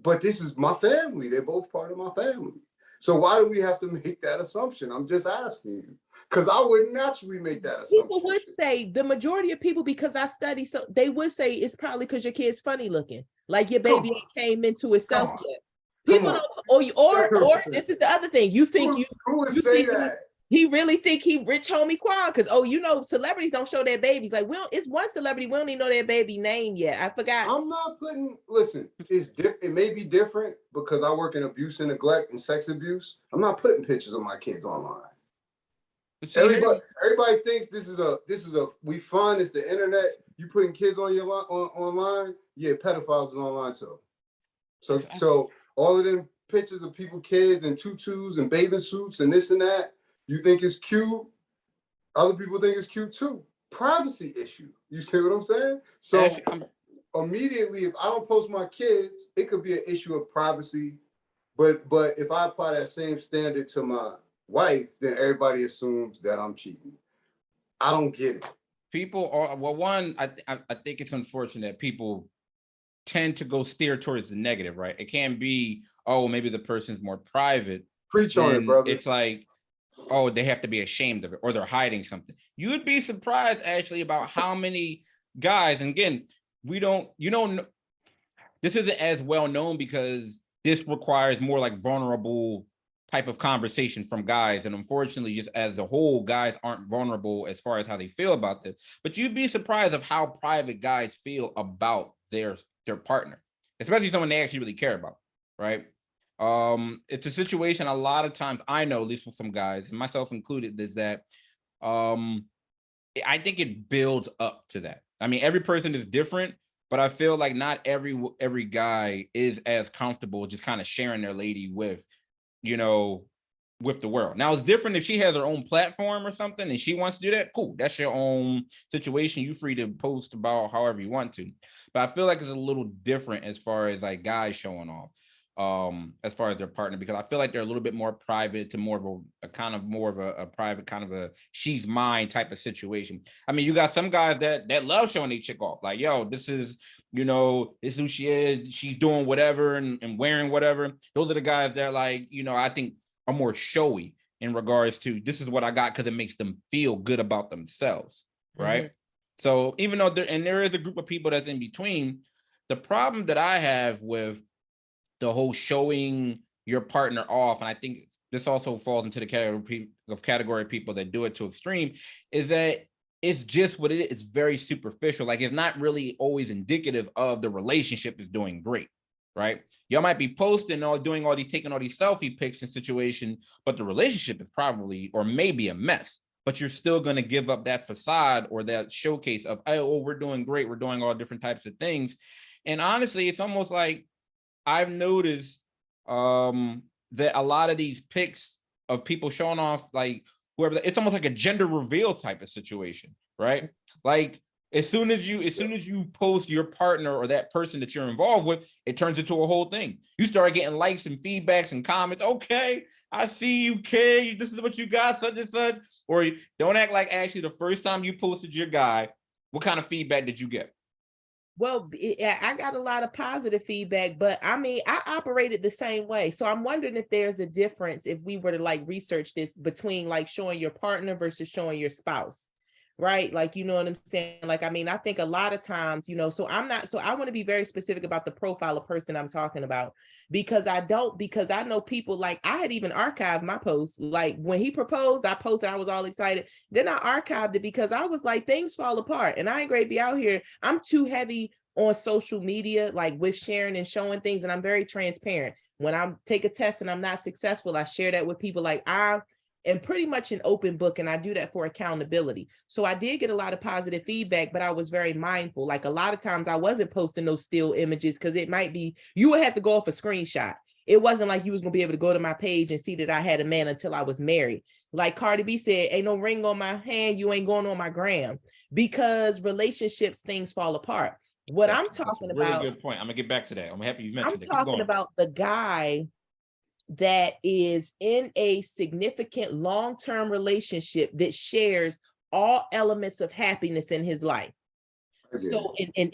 B: But this is my family. They're both part of my family. So why do we have to make that assumption? I'm just asking you. Because I would naturally make that assumption.
C: People would say, the majority of people, because I study, so they would say it's probably because your kid's funny looking. Like your baby came into itself yet. People don't, or this is the other thing. You think
B: who would say that?
C: He really think he rich homie Quan, because celebrities don't show their babies. Like, it's one celebrity, we don't even know their baby name yet. I forgot.
B: I'm not putting, listen, it may be different because I work in abuse and neglect and sex abuse. I'm not putting pictures of my kids online. Everybody thinks this is a we fun, it's the internet. You putting kids on your online, yeah, pedophiles is online too. So all of them pictures of people, kids in tutus and bathing suits and this and that, you think it's cute. Other people think it's cute too. Privacy issue. You see what I'm saying? So immediately, if I don't post my kids, it could be an issue of privacy. But if I apply that same standard to my wife, then everybody assumes that I'm cheating. I don't get it.
A: People are, well, one, I think it's unfortunate that people tend to go steer towards the negative, right? It can be, oh, maybe the person's more private.
B: Preach on it, brother.
A: It's like, oh, they have to be ashamed of it or they're hiding something. You would be surprised actually about how many guys, and again, this isn't as well known because this requires more like vulnerable type of conversation from guys. And unfortunately, just as a whole, guys aren't vulnerable as far as how they feel about this. But you'd be surprised of how private guys feel about their partner, especially someone they actually really care about, right? It's a situation a lot of times I know, at least with some guys, and myself included, is that I think it builds up to that. I mean, every person is different, but I feel like not every guy is as comfortable just kind of sharing their lady with the world. Now, it's different if she has her own platform or something and she wants to do that. Cool, that's your own situation. You're free to post about however you want to. But I feel like it's a little different as far as like guys showing off as far as their partner, because I feel like they're a little bit more private to more of a private kind of a she's mine type of situation. I mean, you got some guys that love showing their chick off, like, yo, this is this is who she is, she's doing whatever and wearing whatever. Those are the guys that are like, I think are more showy in regards to this is what I got because it makes them feel good about themselves, right? So even though there is a group of people that's in between, the problem that I have with the whole showing your partner off, and I think this also falls into the category of people that do it to extreme, is that it's just what it is. It's very superficial. Like, it's not really always indicative of the relationship is doing great, right? Y'all might be posting or doing all these, taking all these selfie pics and situation, but the relationship is probably or maybe a mess. But you're still going to give up that facade or that showcase of, oh, we're doing great. We're doing all different types of things. And honestly, it's almost like I've noticed that a lot of these pics of people showing off, like whoever, it's almost like a gender reveal type of situation, right? Like as soon as you post your partner or that person that you're involved with, it turns into a whole thing. You start getting likes and feedbacks and comments. Okay, I see you, kid. This is what you got, such and such. Or don't act like actually the first time you posted your guy, what kind of feedback did you get?
C: Well, I got a lot of positive feedback, but I mean, I operated the same way. So I'm wondering if there's a difference if we were to like research this between like showing your partner versus showing your spouse, right? Like, you know what I'm saying? Like, I mean, I think a lot of times, you know, so I want to be very specific about the profile of person I'm talking about because I know people like I had even archived my post. Like when he proposed, I posted, I was all excited. Then I archived it because I was like, things fall apart and I ain't great be out here. I'm too heavy on social media, like with sharing and showing things. And I'm very transparent. When I take a test and I'm not successful, I share that with people. Like I am pretty much an open book and I do that for accountability. So I did get a lot of positive feedback, but I was very mindful. Like a lot of times I wasn't posting those still images because it might be, you would have to go off a screenshot. It wasn't like you was gonna be able to go to my page and see that I had a man until I was married. Like Cardi B said, ain't no ring on my hand, you ain't going on my gram, because relationships, things fall apart. What I'm talking
A: That's a really
C: about,
A: good point. I'm gonna get back to that. I'm happy you
C: I'm
A: mentioned it. Keep
C: talking
A: going.
C: about the guy that is in a significant long-term relationship that shares all elements of happiness in his life. So in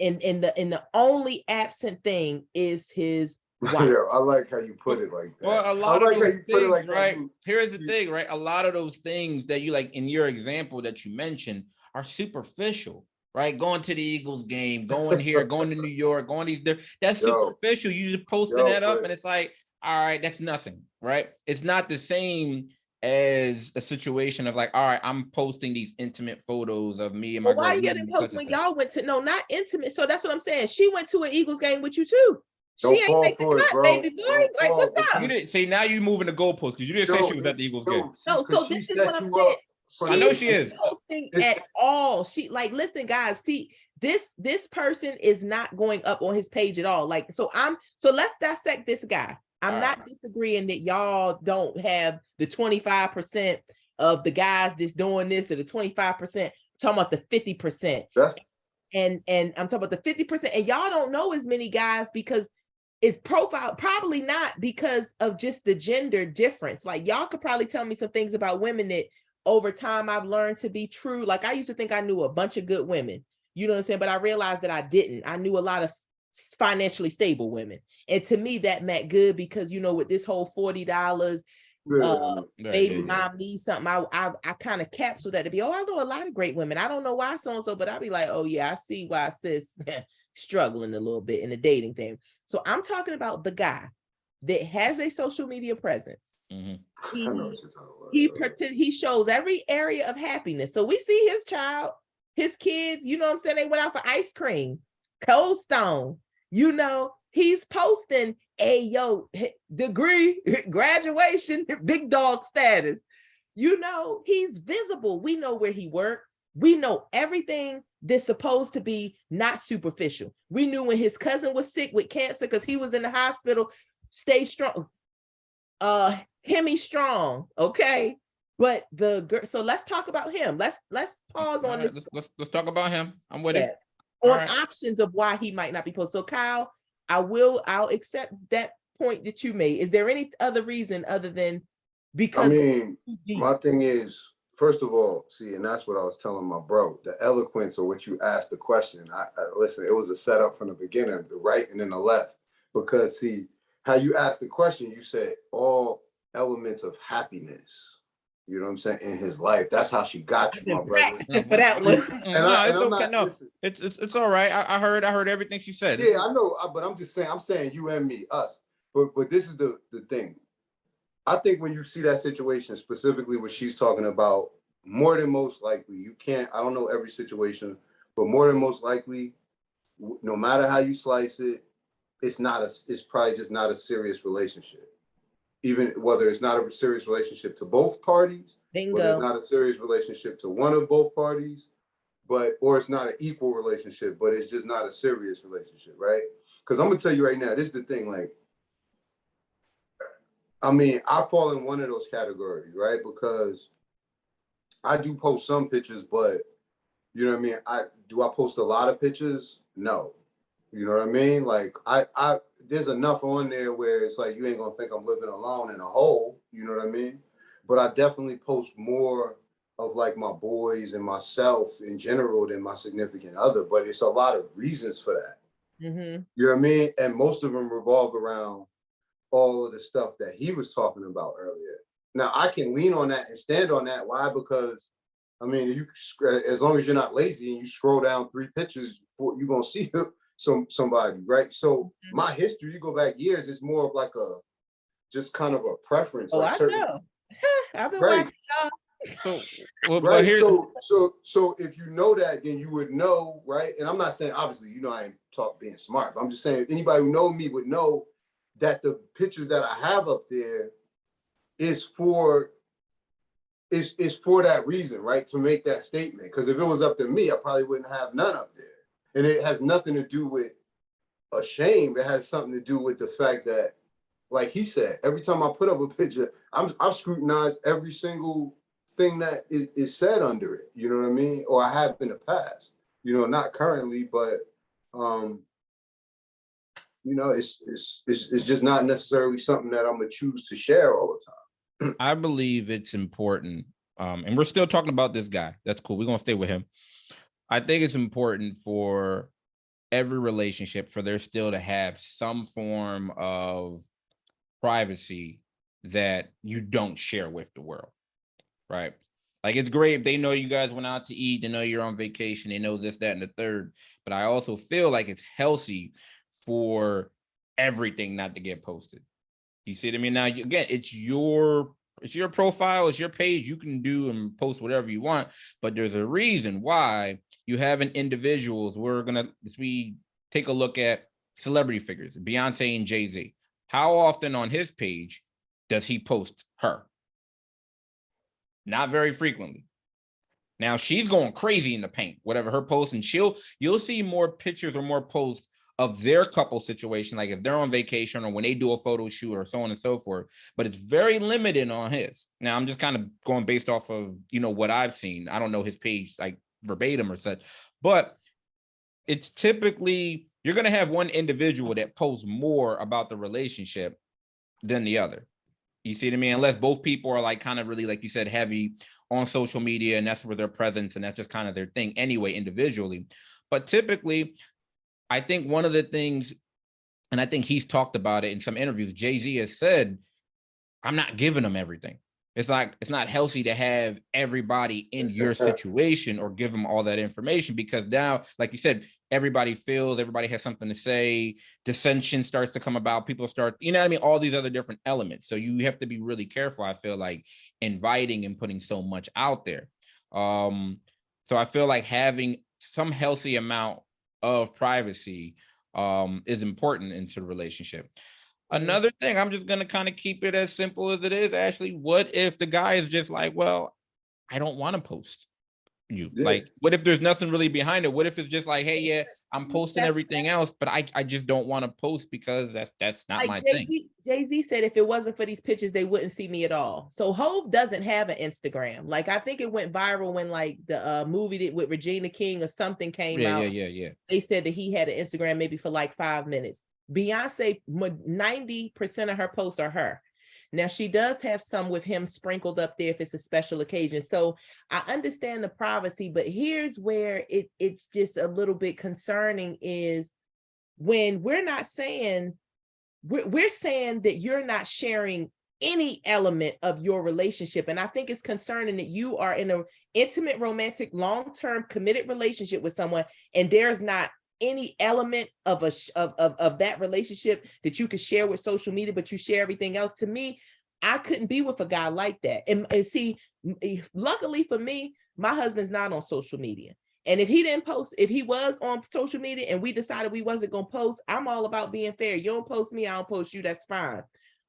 C: the only absent thing is his wife.
B: Yeah, I like how you put it like that.
A: Well, a lot of those things,
B: like
A: right? Here's the thing, right? A lot of those things that you like in your example that you mentioned are superficial, right? Going to the Eagles game, going here, going to New York, going these, that's superficial. You just posting that up and it's like, all right, that's nothing, right? It's not the same as a situation of like, all right, I'm posting these intimate photos of me and my girl.
C: Why you didn't post when y'all went to, no, not intimate. So that's what I'm saying. She went to an Eagles game with you too. She ain't make the cut, baby boy. Like, what's up?
A: You didn't say, now you moving the goalpost because you didn't say she was at the Eagles game.
C: No, so this is what I'm saying.
A: I know she is.
C: Posting at all. She like, listen, guys, see, this person is not going up on his page at all. Like, so let's dissect this guy. I'm not disagreeing that y'all don't have the 25% of the guys that's doing this or the 25%. I'm talking about the 50%. And I'm talking about the 50%. And y'all don't know as many guys because it's profile, probably not because of just the gender difference. Like y'all could probably tell me some things about women that over time I've learned to be true. Like I used to think I knew a bunch of good women, you know what I'm saying? But I realized that I didn't. I knew a lot of financially stable women. And to me, that meant good because, you know, with this whole $40, baby mom needs something, I kind of capsule that to be, I know a lot of great women. I don't know why so-and-so, but I'll be like, oh yeah, I see why sis struggling a little bit in the dating thing. So I'm talking about the guy that has a social media presence. He shows every area of happiness. So we see his child, his kids, you know what I'm saying? They went out for ice cream, Cold Stone, you know, he's posting degree, graduation, big dog status. You know, he's visible. We know where he worked. We know everything that's supposed to be not superficial. We knew when his cousin was sick with cancer because he was in the hospital. Stay strong. Hemi strong, okay? But the girl, so let's talk about him. Let's pause on this.
A: Let's talk about him. I'm with it.
C: On options of why he might not be posted. So Kyle, I'll accept that point that you made. Is there any other reason other than because?
B: I mean, my thing is, first of all, see, and that's what I was telling my bro, the eloquence of what you asked the question. I listen, it was a setup from the beginning, the right and then the left. Because see, how you asked the question, you said all elements of happiness. You know what I'm saying? In his life. That's how she got you,
C: I've
B: my
C: been
B: brother.
C: practicing for that one.
A: No, it's
B: I'm
A: okay.
B: not,
A: No,
B: listen,
A: it's all right. I heard everything she said.
B: yeah, I know, but I'm just saying, I'm saying you and me, us. But this is the thing. I think when you see that situation, specifically what she's talking about, more than most likely, you can't, I don't know every situation, but more than most likely, no matter how you slice it, it's probably just not a serious relationship. Even whether it's not a serious relationship to both parties, whether it's
C: Bingo.
B: not a serious relationship to one of both parties, or it's not an equal relationship, but it's just not a serious relationship, right? Because I'm gonna tell you right now, this is the thing, like, I mean, I fall in one of those categories, right? Because I do post some pictures, but you know what I mean? I post a lot of pictures? No. You know what I mean? Like I there's enough on there where it's like you ain't gonna think I'm living alone in a hole, you know what I mean? But I definitely post more of like my boys and myself in general than my significant other. But it's a lot of reasons for that.
C: Mm-hmm.
B: You know what I mean? And most of them revolve around all of the stuff that he was talking about earlier. Now I can lean on that and stand on that. Why? Because I mean, you as long as you're not lazy and you scroll down 3 pictures, you're gonna see somebody, right? So my history, you go back years, it's more of like a just kind of a preference,
C: Oh,
B: like
C: I
B: certain,
C: know. I've been
B: right,
C: watching y'all.
A: So, well, but
B: right.
A: here,
B: So if you know that, then you would know, right? And I'm not saying obviously, you know, I ain't talk being smart, but I'm just saying anybody who know me would know that the pictures that I have up there is for is for that reason, right? To make that statement. Because if it was up to me, I probably wouldn't have none up there. And it has nothing to do with a shame. It has something to do with the fact that, like he said, every time I put up a picture, I've scrutinized every single thing that is said under it. You know what I mean? Or I have in the past. You know, not currently, but you know, it's just not necessarily something that I'm gonna choose to share all the time.
A: I believe it's important, and we're still talking about this guy. That's cool. We're gonna stay with him. I think it's important for every relationship for there still to have some form of privacy that you don't share with the world, right? Like it's great if they know you guys went out to eat, they know you're on vacation, they know this, that, and the third. But I also feel like it's healthy for everything not to get posted. You see what I mean? Now, again, it's your profile, it's your page. You can do and post whatever you want, but there's a reason why you have an individuals. We take a look at celebrity figures, Beyonce and Jay-Z. How often on his page does he post her? Not very frequently. Now she's going crazy in the paint, whatever her post, and you'll see more pictures or more posts of their couple situation, like if they're on vacation or when they do a photo shoot or so on and so forth. But it's very limited on his. Now I'm just kind of going based off of, you know, what I've seen. I don't know his page like verbatim or such, but it's typically you're going to have one individual that posts more about the relationship than the other. You see what I mean? Unless both people are like kind of really, like you said, heavy on social media, and that's where their presence and that's just kind of their thing anyway, individually. But typically, I think one of the things, and I think he's talked about it in some interviews, Jay-Z has said, I'm not giving them everything. It's like, it's not healthy to have everybody in your situation or give them all that information, because now, like you said, everybody has something to say, dissension starts to come about, people start, you know what I mean? All these other different elements. So you have to be really careful, I feel like, inviting and putting so much out there. So I feel like having some healthy amount of privacy is important into the relationship. Another thing, I'm just going to kind of keep it as simple as it is, Ashley. What if the guy is just like, well, I don't want to post you?
B: Yeah.
A: Like, what if there's nothing really behind it? What if it's just like, hey, yeah, I'm posting everything else, but I just don't want to post because that's not my thing.
C: Jay-Z said if it wasn't for these pictures, they wouldn't see me at all. So Hove doesn't have an Instagram. Like, I think it went viral when like the movie with Regina King or something came out.
A: Yeah.
C: They said that he had an Instagram maybe for like 5 minutes. Beyonce, 90% of her posts are her. Now, she does have some with him sprinkled up there if it's a special occasion. So I understand the privacy, but here's where it's just a little bit concerning is when we're not saying, we're saying that you're not sharing any element of your relationship. And I think it's concerning that you are in an intimate, romantic, long-term committed relationship with someone, and there's not any element of of that relationship that you could share with social media, but you share everything else. To me, I couldn't be with a guy like that. And see, luckily for me, my husband's not on social media. And if he didn't post, if he was on social media and we decided we wasn't going to post, I'm all about being fair. You don't post me, I don't post you, that's fine.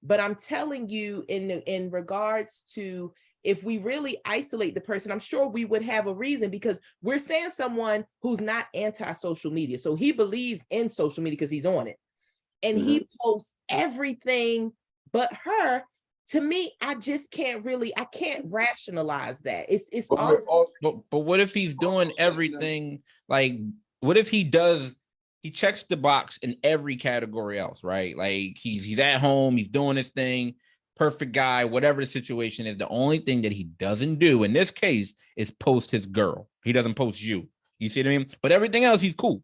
C: But I'm telling you, in regards to, if we really isolate the person, I'm sure we would have a reason, because we're saying someone who's not anti-social media. So he believes in social media because he's on it. And he posts everything but her. To me, I just can't really, I can't rationalize that. It's all.
A: But what if he's doing everything? Like, what if he checks the box in every category else, right? Like he's at home, he's doing his thing, perfect guy, whatever the situation is. The only thing that he doesn't do in this case is post his girl. He doesn't post you. You see what I mean? But everything else, he's cool.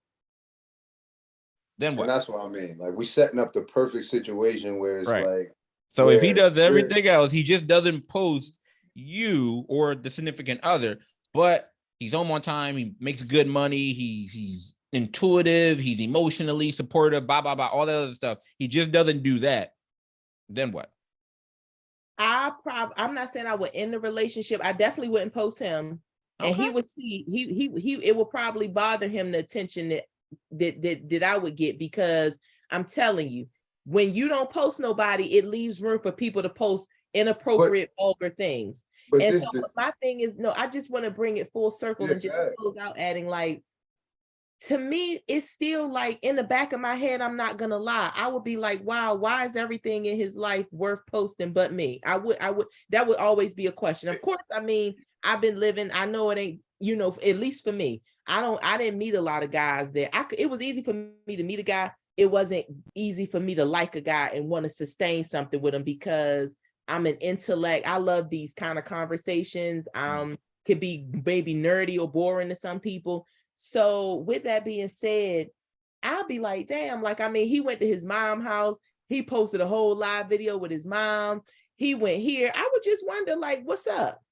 A: Then what?
B: And that's what I mean. Like, we setting up the perfect situation where it's like,
A: so if he does everything else, he just doesn't post you or the significant other, but he's home on time, he makes good money, he's intuitive, he's emotionally supportive, blah, blah, blah, all that other stuff. He just doesn't do that. Then what?
C: I'm not saying I would end the relationship. I definitely wouldn't post him. And he would see, it will probably bother him, the attention that I would get, because I'm telling you, when you don't post nobody, it leaves room for people to post inappropriate, vulgar things. And so my thing is, no, I just want to bring it full circle and just close out adding, like, to me, it's still like, in the back of my head, I'm not gonna lie, I would be like, wow, why is everything in his life worth posting but me? I would, that would always be a question. Of course, I mean, I've been living, I know it ain't, you know, at least for me, I didn't meet a lot of guys that it was easy for me to meet a guy. It wasn't easy for me to like a guy and want to sustain something with him, because I'm an intellect. I love these kind of conversations. Could be maybe nerdy or boring to some people. So with that being said, I'll be like, damn, like, I mean, he went to his mom's house. He posted a whole live video with his mom. He went here. I would just wonder, like, what's up?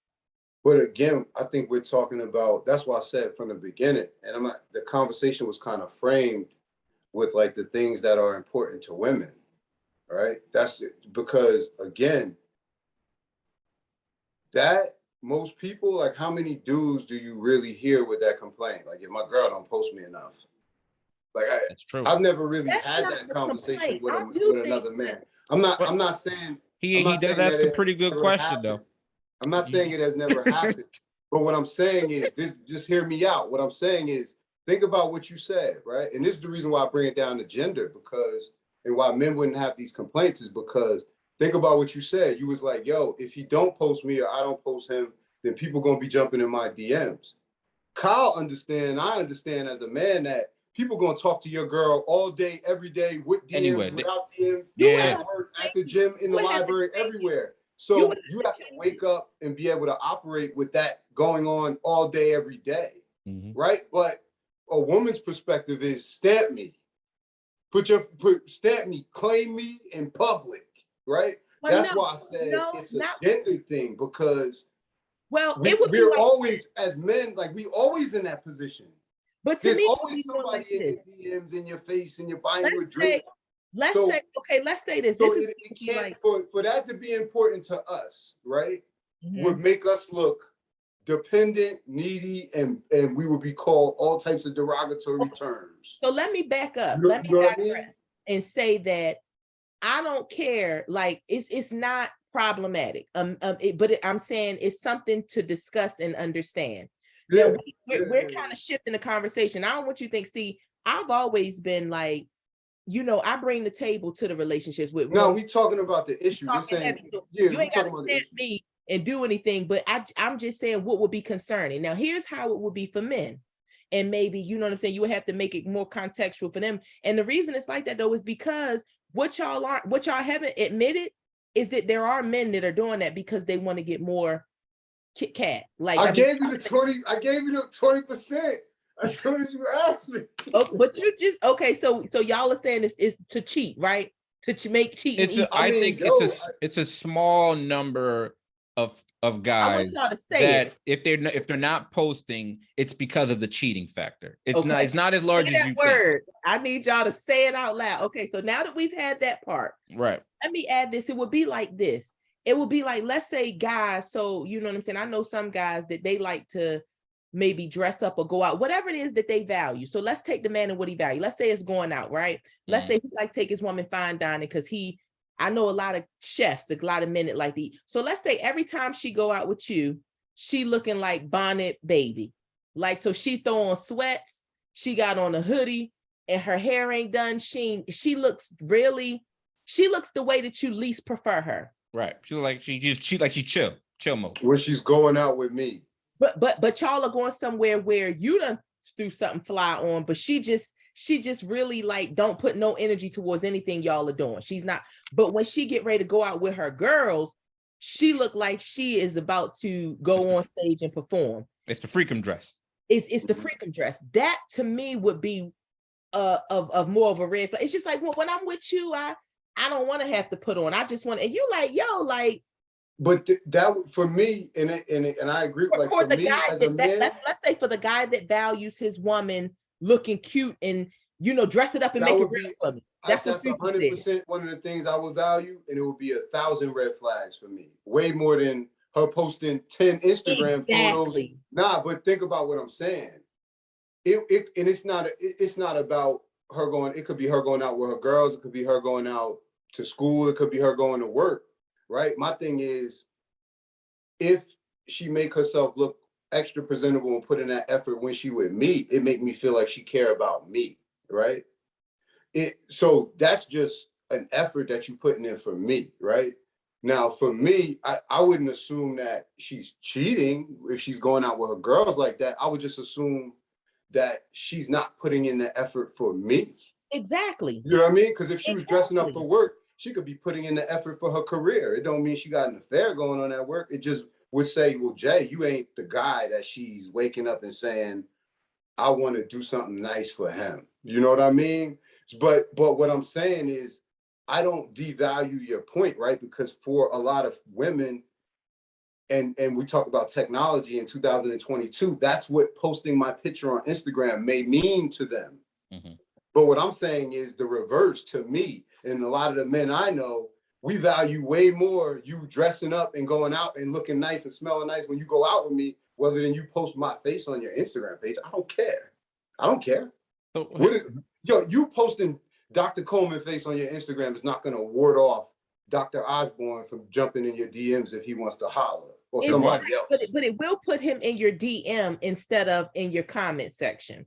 B: But again, I think we're talking about, that's why I said from the beginning, and the conversation was kind of framed with like the things that are important to women, right? That's because, again, that most people, like, how many dudes do you really hear with that complaint? Like, if my girl don't post me enough. Like,
A: that's true.
B: I've never really had that conversation with another man. I'm not saying
A: he does ask a pretty good question though.
B: I'm not saying it has never happened, but what I'm saying is this, just hear me out. What I'm saying is, think about what you said, right? And this is the reason why I bring it down to gender, because, and why men wouldn't have these complaints is because, think about what you said. You was like, yo, if he don't post me or I don't post him, then people gonna be jumping in my DMs. Kyle understand, I understand as a man that people gonna talk to your girl all day, every day, with DMs, anyway, without DMs, at work, at the gym, in the library, everywhere. So you have to wake up and be able to operate with that going on all day, every day, right? But a woman's perspective is stamp me, stamp me, claim me in public, right? Well, that's why I said it's a gender thing, because we're always, as men, like, we always in that position. But there's always somebody in your DMs, in your face, and you're buying you a drink.
C: Let's say this.
B: So it can't, for that to be important to us, right? Would make us look dependent, needy, and we would be called all types of derogatory terms.
C: So let me back up. Let me digress and say that I don't care. Like, it's not problematic. But I'm saying it's something to discuss and understand. Yeah, we're kind of shifting the conversation. I don't want you to think. See, I've always been like, you know, I bring the table to the relationships with.
B: No, we talking about the issue. You're saying,
C: you ain't got to stand me and do anything, but I'm just saying what would be concerning. Now, here's how it would be for men. And maybe, you know what I'm saying, you would have to make it more contextual for them. And the reason it's like that, though, is because what y'all haven't admitted is that there are men that are doing that because they want to get more Kit Kat. Like,
B: I gave you the 20% as soon as you asked me.
C: Oh, but you just, okay, so y'all are saying it's to cheat, right? make cheating
A: It's
C: easy.
A: I
B: mean,
A: think
B: yo,
A: it's a small number of
C: I want
A: guys
C: y'all to say
A: that
C: it.
A: if they're not posting, it's because of the cheating factor.
C: Okay.
A: It's not as large
C: Say
A: as
C: that
A: you think.
C: word. I need y'all to say it out loud. Okay, so now that we've had that part,
A: Right.
C: let me add this. It would be like this. It would be like, let's say guys, so you know what I'm saying? I know some guys that they like to maybe dress up or go out, whatever it is that they value. So let's take the man and what he value. Let's say it's going out, right? Let's say he like take his woman fine dining because I know a lot of chefs, a lot of men that like to eat. So let's say every time she go out with you, she looking like Bonnet Baby. Like, so she throw on sweats, she got on a hoodie and her hair ain't done. She looks the way that you least prefer her.
A: Right. She chill mode.
B: when she's going out with me.
C: But y'all are going somewhere where you done threw something fly on, but she just really like don't put no energy towards anything y'all are doing. She's not, but when she get ready to go out with her girls, she look like she is about to go on stage and perform.
A: It's the freakum dress.
C: It's the freakum dress. That to me would be of more of a red flag. It's just like, well, when I'm with you, I don't want to have to put on. I just want, and you like, yo, like.
B: But that for me, and I agree. Like for
C: the
B: me
C: guy
B: as a man,
C: let's say for the guy that values his woman looking cute and dress it up and make it real for me. That's
B: 100% one of the things I would value, and it would be 1,000 red flags for me. Way more than her posting 10 Instagram photos. Nah, but think about what I'm saying. It's not about her going. It could be her going out with her girls. It could be her going out to school. It could be her going to work. Right. My thing is, if she make herself look extra presentable and put in that effort when she with me, it make me feel like she care about me. Right. So that's just an effort that you putting in for me. Right. Now, for me, I wouldn't assume that she's cheating if she's going out with her girls like that. I would just assume that she's not putting in the effort for me.
C: Exactly.
B: You know what I mean? Because if she was dressing up for work, she could be putting in the effort for her career. It don't mean she got an affair going on at work. It just would say, well, Jay, you ain't the guy that she's waking up and saying, I want to do something nice for him. You know what I mean? But what I'm saying is, I don't devalue your point, right? Because for a lot of women, and we talk about technology in 2022, that's what posting my picture on Instagram may mean to them. Mm-hmm. But what I'm saying is the reverse to me. And a lot of the men I know, we value way more you dressing up and going out and looking nice and smelling nice when you go out with me, rather than you post my face on your Instagram page. I don't care. So, you posting Dr. Coleman face on your Instagram is not going to ward off Dr. Osborne from jumping in your DMs if he wants to holler or somebody else.
C: But it will put him in your DM instead of in your comment section.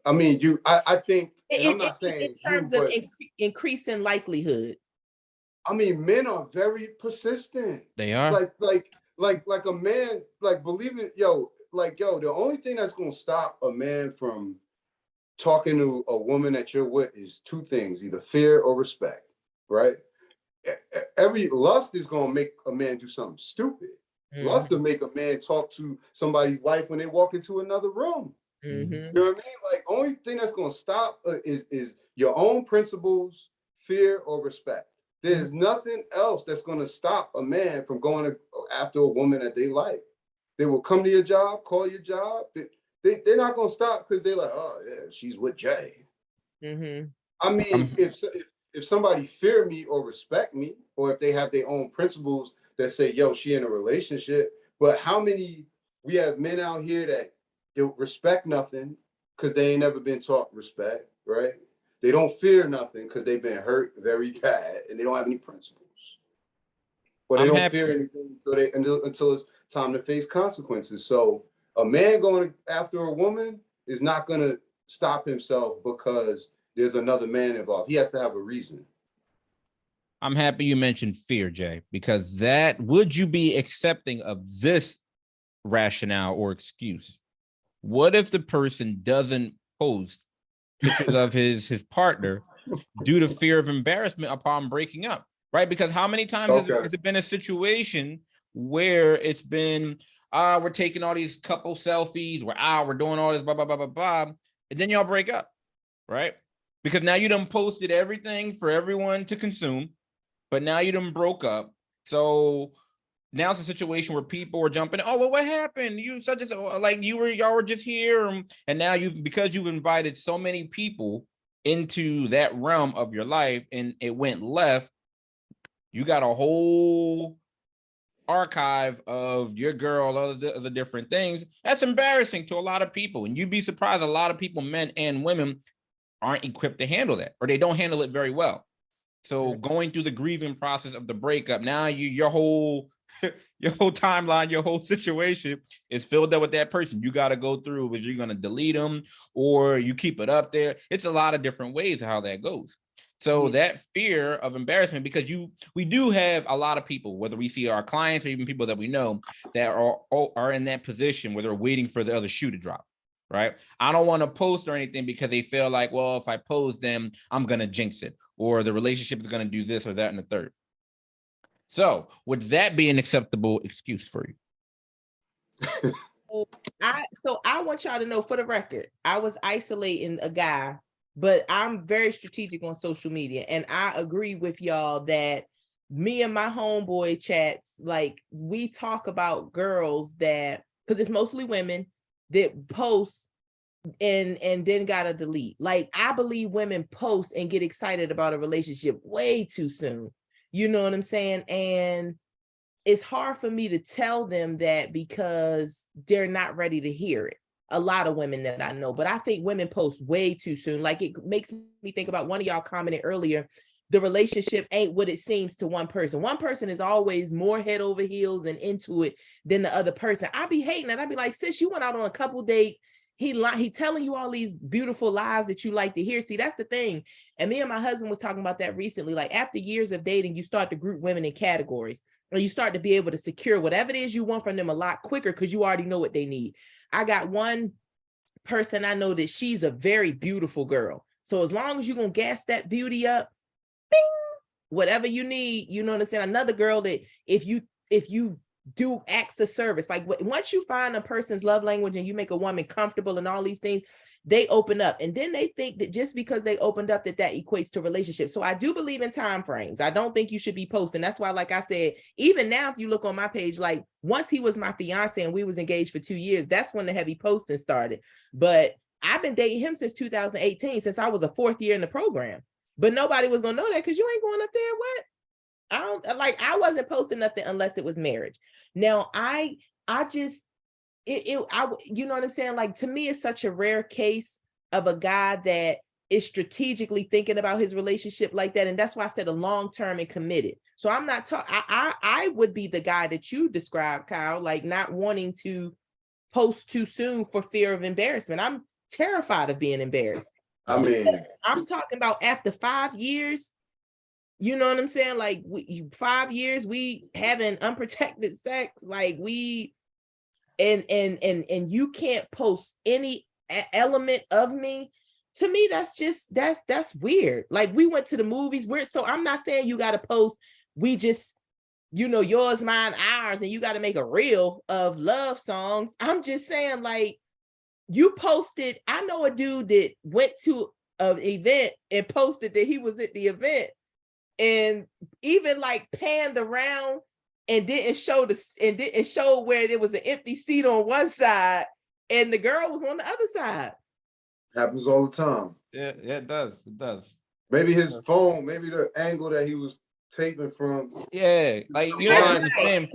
B: I mean, I think, and I'm not saying
C: in terms of increasing likelihood.
B: I mean, men are very persistent.
A: They are
B: like a man, like believe it, the only thing that's gonna stop a man from talking to a woman that you're with is two things: either fear or respect, right? Every lust is gonna make a man do something stupid. Lust will make a man talk to somebody's wife when they walk into another room. Mm-hmm. You know what I mean? Like, only thing that's gonna stop is your own principles, fear, or respect. There's nothing else that's gonna stop a man from going after a woman that they like. They will come to your job, call your job. They're not gonna stop because they're like, oh yeah, she's with Jay. Mm-hmm. I mean, if somebody fear me or respect me, or if they have their own principles that say, yo, she in a relationship. But how many we have men out here that don't respect nothing because they ain't never been taught respect, right? They don't fear nothing because they've been hurt very bad and they don't have any principles. But they don't fear anything until it's time to face consequences. So a man going after a woman is not going to stop himself because there's another man involved. He has to have a reason.
A: I'm happy you mentioned fear, Jay, because would you be accepting of this rationale or excuse? What if the person doesn't post pictures of his partner due to fear of embarrassment upon breaking up, right? Because how many times has it been a situation where it's been, we're taking all these couple selfies, we're doing all this, blah, blah, blah, blah, blah, and then y'all break up, right? because now you done posted everything for everyone to consume, but now you done broke up. So now it's a situation where people are jumping. Oh, well, what happened? You such as like y'all were just here, and now because you've invited so many people into that realm of your life, and it went left. You got a whole archive of your girl, all the different things. That's embarrassing to a lot of people, and you'd be surprised. A lot of people, men and women, aren't equipped to handle that, or they don't handle it very well. So going through the grieving process of the breakup, now your whole timeline, your whole situation is filled up with that person. You got to go through, whether you're going to delete them or you keep it up there. It's a lot of different ways of how that goes. So that fear of embarrassment, because we do have a lot of people, whether we see our clients or even people that we know, that are in that position where they're waiting for the other shoe to drop. Right. I don't want to post or anything because they feel like, well, if I post them, I'm going to jinx it, or the relationship is going to do this or that and the third. So would that be an acceptable excuse for you?
C: So I want y'all to know, for the record, I was isolating a guy, but I'm very strategic on social media. And I agree with y'all that me and my homeboy chats, like, we talk about girls that, because it's mostly women that post and then gotta delete. Like, I believe women post and get excited about a relationship way too soon. You know what I'm saying? And it's hard for me to tell them that because they're not ready to hear it. A lot of women that I know, but I think women post way too soon. Like, it makes me think about, one of y'all commented earlier, the relationship ain't what it seems to one person. One person is always more head over heels and into it than the other person. I be hating that. I be like, sis, you went out on a couple dates. He telling you all these beautiful lies that you like to hear. See, that's the thing. And me and my husband was talking about that recently. Like, after years of dating, you start to group women in categories, or you start to be able to secure whatever it is you want from them a lot quicker because you already know what they need. I got one person I know that she's a very beautiful girl. So as long as you're going to gas that beauty up, bing, whatever you need, you know what I'm saying? Another girl that if you do acts of service, like once you find a person's love language and you make a woman comfortable and all these things, they open up. And then they think that just because they opened up, that equates to relationships. So I do believe in time frames. I don't think you should be posting. That's why, like I said, even now, if you look on my page, like, once he was my fiance and we was engaged for 2 years, that's when the heavy posting started. But I've been dating him since 2018, since I was a 4th year in the program. But nobody was gonna know that because you ain't going up there. What? I wasn't posting nothing unless it was marriage. Now you know what I'm saying? Like, to me, it's such a rare case of a guy that is strategically thinking about his relationship like that. And that's why I said a long-term and committed. So I'm not talking, I would be the guy that you described, Kyle, like not wanting to post too soon for fear of embarrassment. I'm terrified of being embarrassed.
B: I mean,
C: I'm talking about after 5 years, you know what I'm saying? Like, 5 years, we having unprotected sex, like and you can't post any element of me. To me, that's weird. Like, we went to the movies. So I'm not saying you got to post, we just, yours, mine, ours, and you got to make a reel of love songs. I'm just saying, like, you posted, I know a dude that went to an event and posted that he was at the event, and even like panned around and didn't show where there was an empty seat on one side and the girl was on the other side.
B: Happens all the time.
A: Yeah, it does. It does.
B: Maybe his phone, maybe the angle that he was taping from.
A: Yeah, like, you know what I'm saying?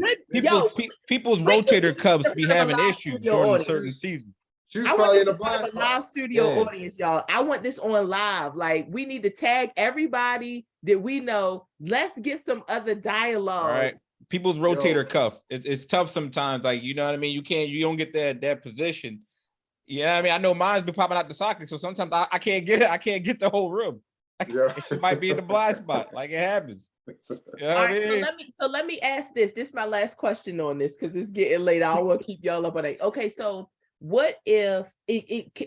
A: People's rotator cuffs be having issues during certain seasons.
B: She was probably in a blind
C: spot. Live studio audience, y'all. I want this on live. Like, we need to tag everybody that we know. Let's get some other dialogue.
A: All right. People's rotator cuff. It's tough sometimes. Like, you know what I mean? You don't get that position. Yeah, I mean, I know mine's been popping out the socket, so sometimes I can't get it. I can't get the whole room. Yeah. It might be in the blind spot. Like, it happens. You know what I mean?
C: So let me ask this. This is my last question on this because it's getting late. I don't want to keep y'all up on it. Okay, so what if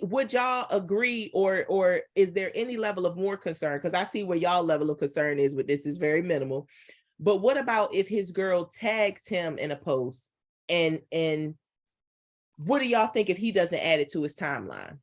C: would y'all agree, or is there any level of more concern? Because I see where y'all level of concern is with this is very minimal. But what about if his girl tags him in a post, and what do y'all think if he doesn't add it to his timeline?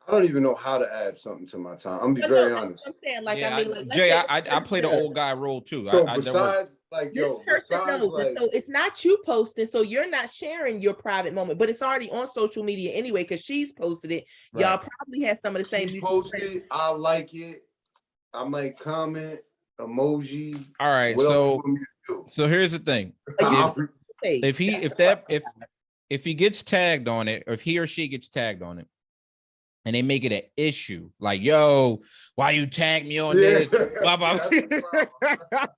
B: I don't even know how to add something to my time. I'm gonna be
C: But
B: very
C: no, that's
B: honest.
C: what I'm saying. Like,
A: Yeah,
C: I mean, like, let's
A: Jay,
C: say
A: I play the old guy role too.
B: So
A: That works.
B: besides, like,
C: this
B: yo,
C: person
B: besides,
C: knows,
B: like,
C: and so it's not you posting, so you're not sharing your private moment, but it's already on social media anyway because she's posted it. Y'all
A: Right.
C: probably have some of the same
B: she
C: mutual friends.
B: posted, I like it. I might comment, emoji.
A: All right.
B: What else you
A: So
B: want me to do?
A: so here's the thing.
C: You page.
A: If he if
C: That's
A: that if he gets tagged on it, or if he or she gets tagged on it, and they make it an issue, like, yo, why you tag me on this? Blah, blah.
B: That's the problem.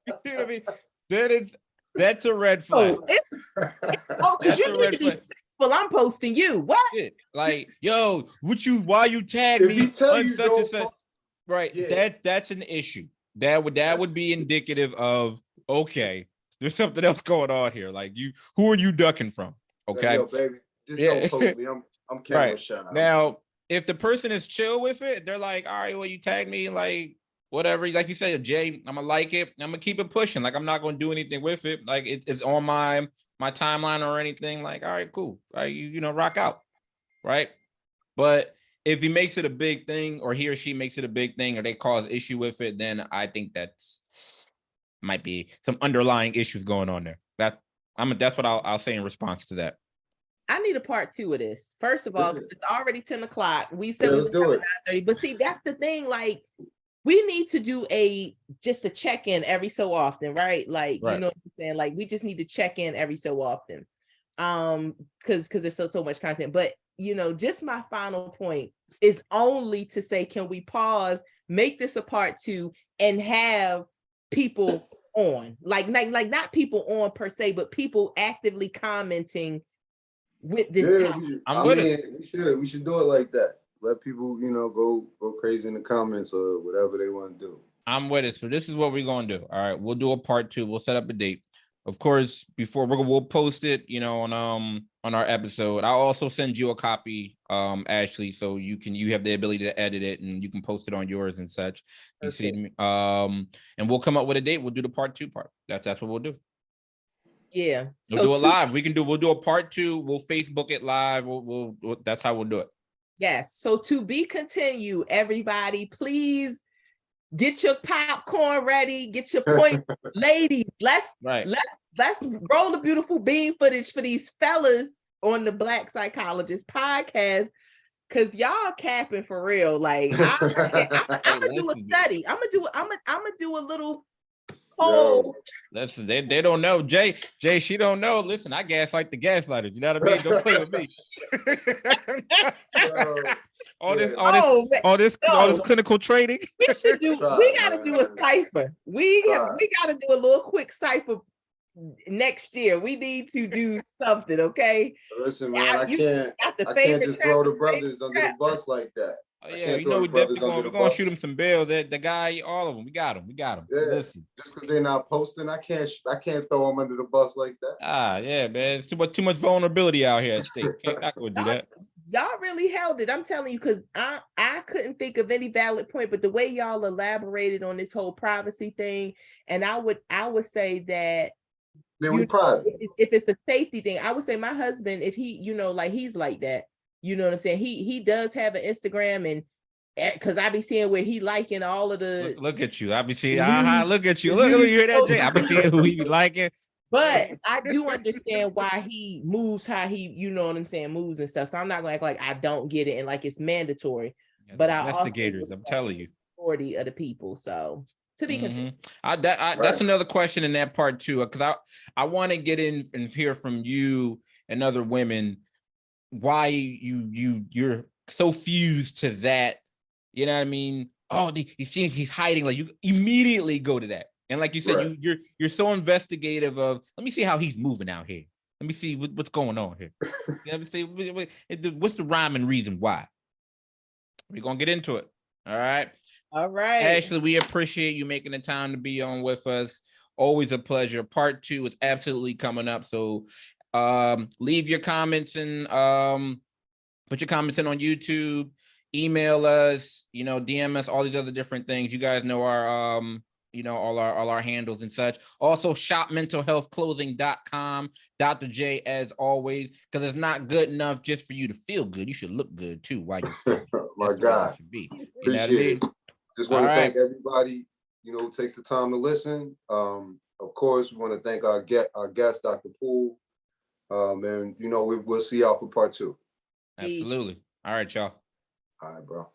A: You see what I mean? That's a red flag.
C: oh, because
A: That's
C: you
A: a
C: need
A: red
C: to be
A: flag.
C: well, I'm posting you. What?
A: Shit. Like, yo, why you tag
B: If
A: me
B: he tell
A: on
B: you
A: such and
B: don't
A: such?
B: post-
A: Right.
B: Yeah.
A: That's an issue. That would be indicative of, okay, there's something else going on here. Like, who are you ducking from?
B: Like,
A: Okay.
B: yo, baby, just
A: Yeah.
B: don't post me. I'm camera
A: Right.
B: shy.
A: Now, if the person is chill with it, they're like, all right, well, you tag me, like, whatever. Like you said, Jay, I'm gonna like it. I'm gonna keep it pushing. Like, I'm not gonna do anything with it. Like, it's on my timeline or anything. Like, all right, cool. Like, you know, rock out. Right. But if he makes it a big thing, or he or she makes it a big thing, or they cause issue with it, then I think that's might be some underlying issues going on there. That's what I'll say in response to that.
C: I need a part 2 of this. First of all, 'cause it's already 10 o'clock. We said
B: Yeah,
C: we
B: let's
C: was
B: do
C: at
B: it.
C: 9:30, but see, that's the thing. Like, we need to do just a check-in every so often, right? Like, you
A: Right.
C: know what I'm saying? Like, we just need to check in every so often. Because it's so much content. But you know, just my final point is only to say, can we pause, make this a part 2, and have people on, like not people on per se, but people actively commenting with this
B: Yeah,
C: topic.
A: I'm with it.
B: we should do it like that. Let people, you know, go crazy in the comments or whatever they want to do.
A: I'm with it. So this is what we're gonna do. All right, we'll do a part 2. We'll set up a date. Of course, before we'll post it, you know, on our episode. I'll also send you a copy, Ashley, so you have the ability to edit it and you can post it on yours and such. You see me. And we'll come up with a date. We'll do the part 2 part. That's what we'll do.
C: Yeah.
A: We'll do it live. We'll do a part 2. We'll Facebook it live. We'll that's how we'll do it.
C: Yes. So to be continued, everybody, please get your popcorn ready, get your point. Ladies, let's roll the beautiful bean footage for these fellas on the Black Psychologist podcast, because y'all capping for real. Like, I'm gonna do a study. I'm gonna do a little poll.
A: Listen, they don't know. Jay, she don't know. Listen, I gaslight the gaslighters. You know what I mean? Don't play with me. All this clinical training.
C: We gotta do a cipher. We gotta do a little quick cipher next year. We need to do something, okay?
B: Listen, man, I can't just throw the brothers under the bus like that.
A: Oh, yeah, you know we definitely we're gonna shoot him some bail. The guy, all of them, we got him.
B: Yeah.
A: Listen.
B: Just because they're not posting, I can't throw them under the bus like that.
A: Yeah, man, it's too much vulnerability out here at stake. Not gonna do that.
C: Y'all really held it. I'm telling you, because I couldn't think of any valid point, but the way y'all elaborated on this whole privacy thing, and I would say that if it's a safety thing, I would say my husband, if he, you know, like he's like that, you know what I'm saying? He does have an Instagram, and because I be seeing where he liking all of the
A: look at you. I be seeing look at you. Look, you hear that, Jay? I be seeing who he be liking.
C: But I do understand why he moves how he, you know what I'm saying, moves and stuff. So I'm not gonna act like I don't get it and like it's mandatory. But I
A: investigators, I'm telling you,
C: majority of the people. So to be continued.
A: That's another question in that part too, because I want to get in and hear from you and other women why you're so fused to that. You know what I mean? Oh, he's hiding. Like, you immediately go to that. And like you said, you're so investigative of, let me see how he's moving out here. Let me see what's going on here. Let me see what's the rhyme and reason why. We're gonna get into it. All right. Ashley, we appreciate you making the time to be on with us. Always a pleasure. Part 2 is absolutely coming up. So leave your comments and put your comments in on YouTube. Email us, you know, DM us, all these other different things. You guys know you know, all our handles and such. Also shopmentalhealthclothing.com. Dr. J, as always, because it's not good enough just for you to feel good. You should look good too while you feel good.
B: My
A: That's the way
B: God.
A: it should be. You know what I
B: Appreciate
A: mean?
B: it. Just want
A: All
B: to
A: right.
B: thank everybody, you know, who takes the time to listen. Of course, we want to thank our guest, Dr. Poole. And you know, we'll see y'all for part 2.
A: Absolutely. All right, y'all.
B: All right, bro.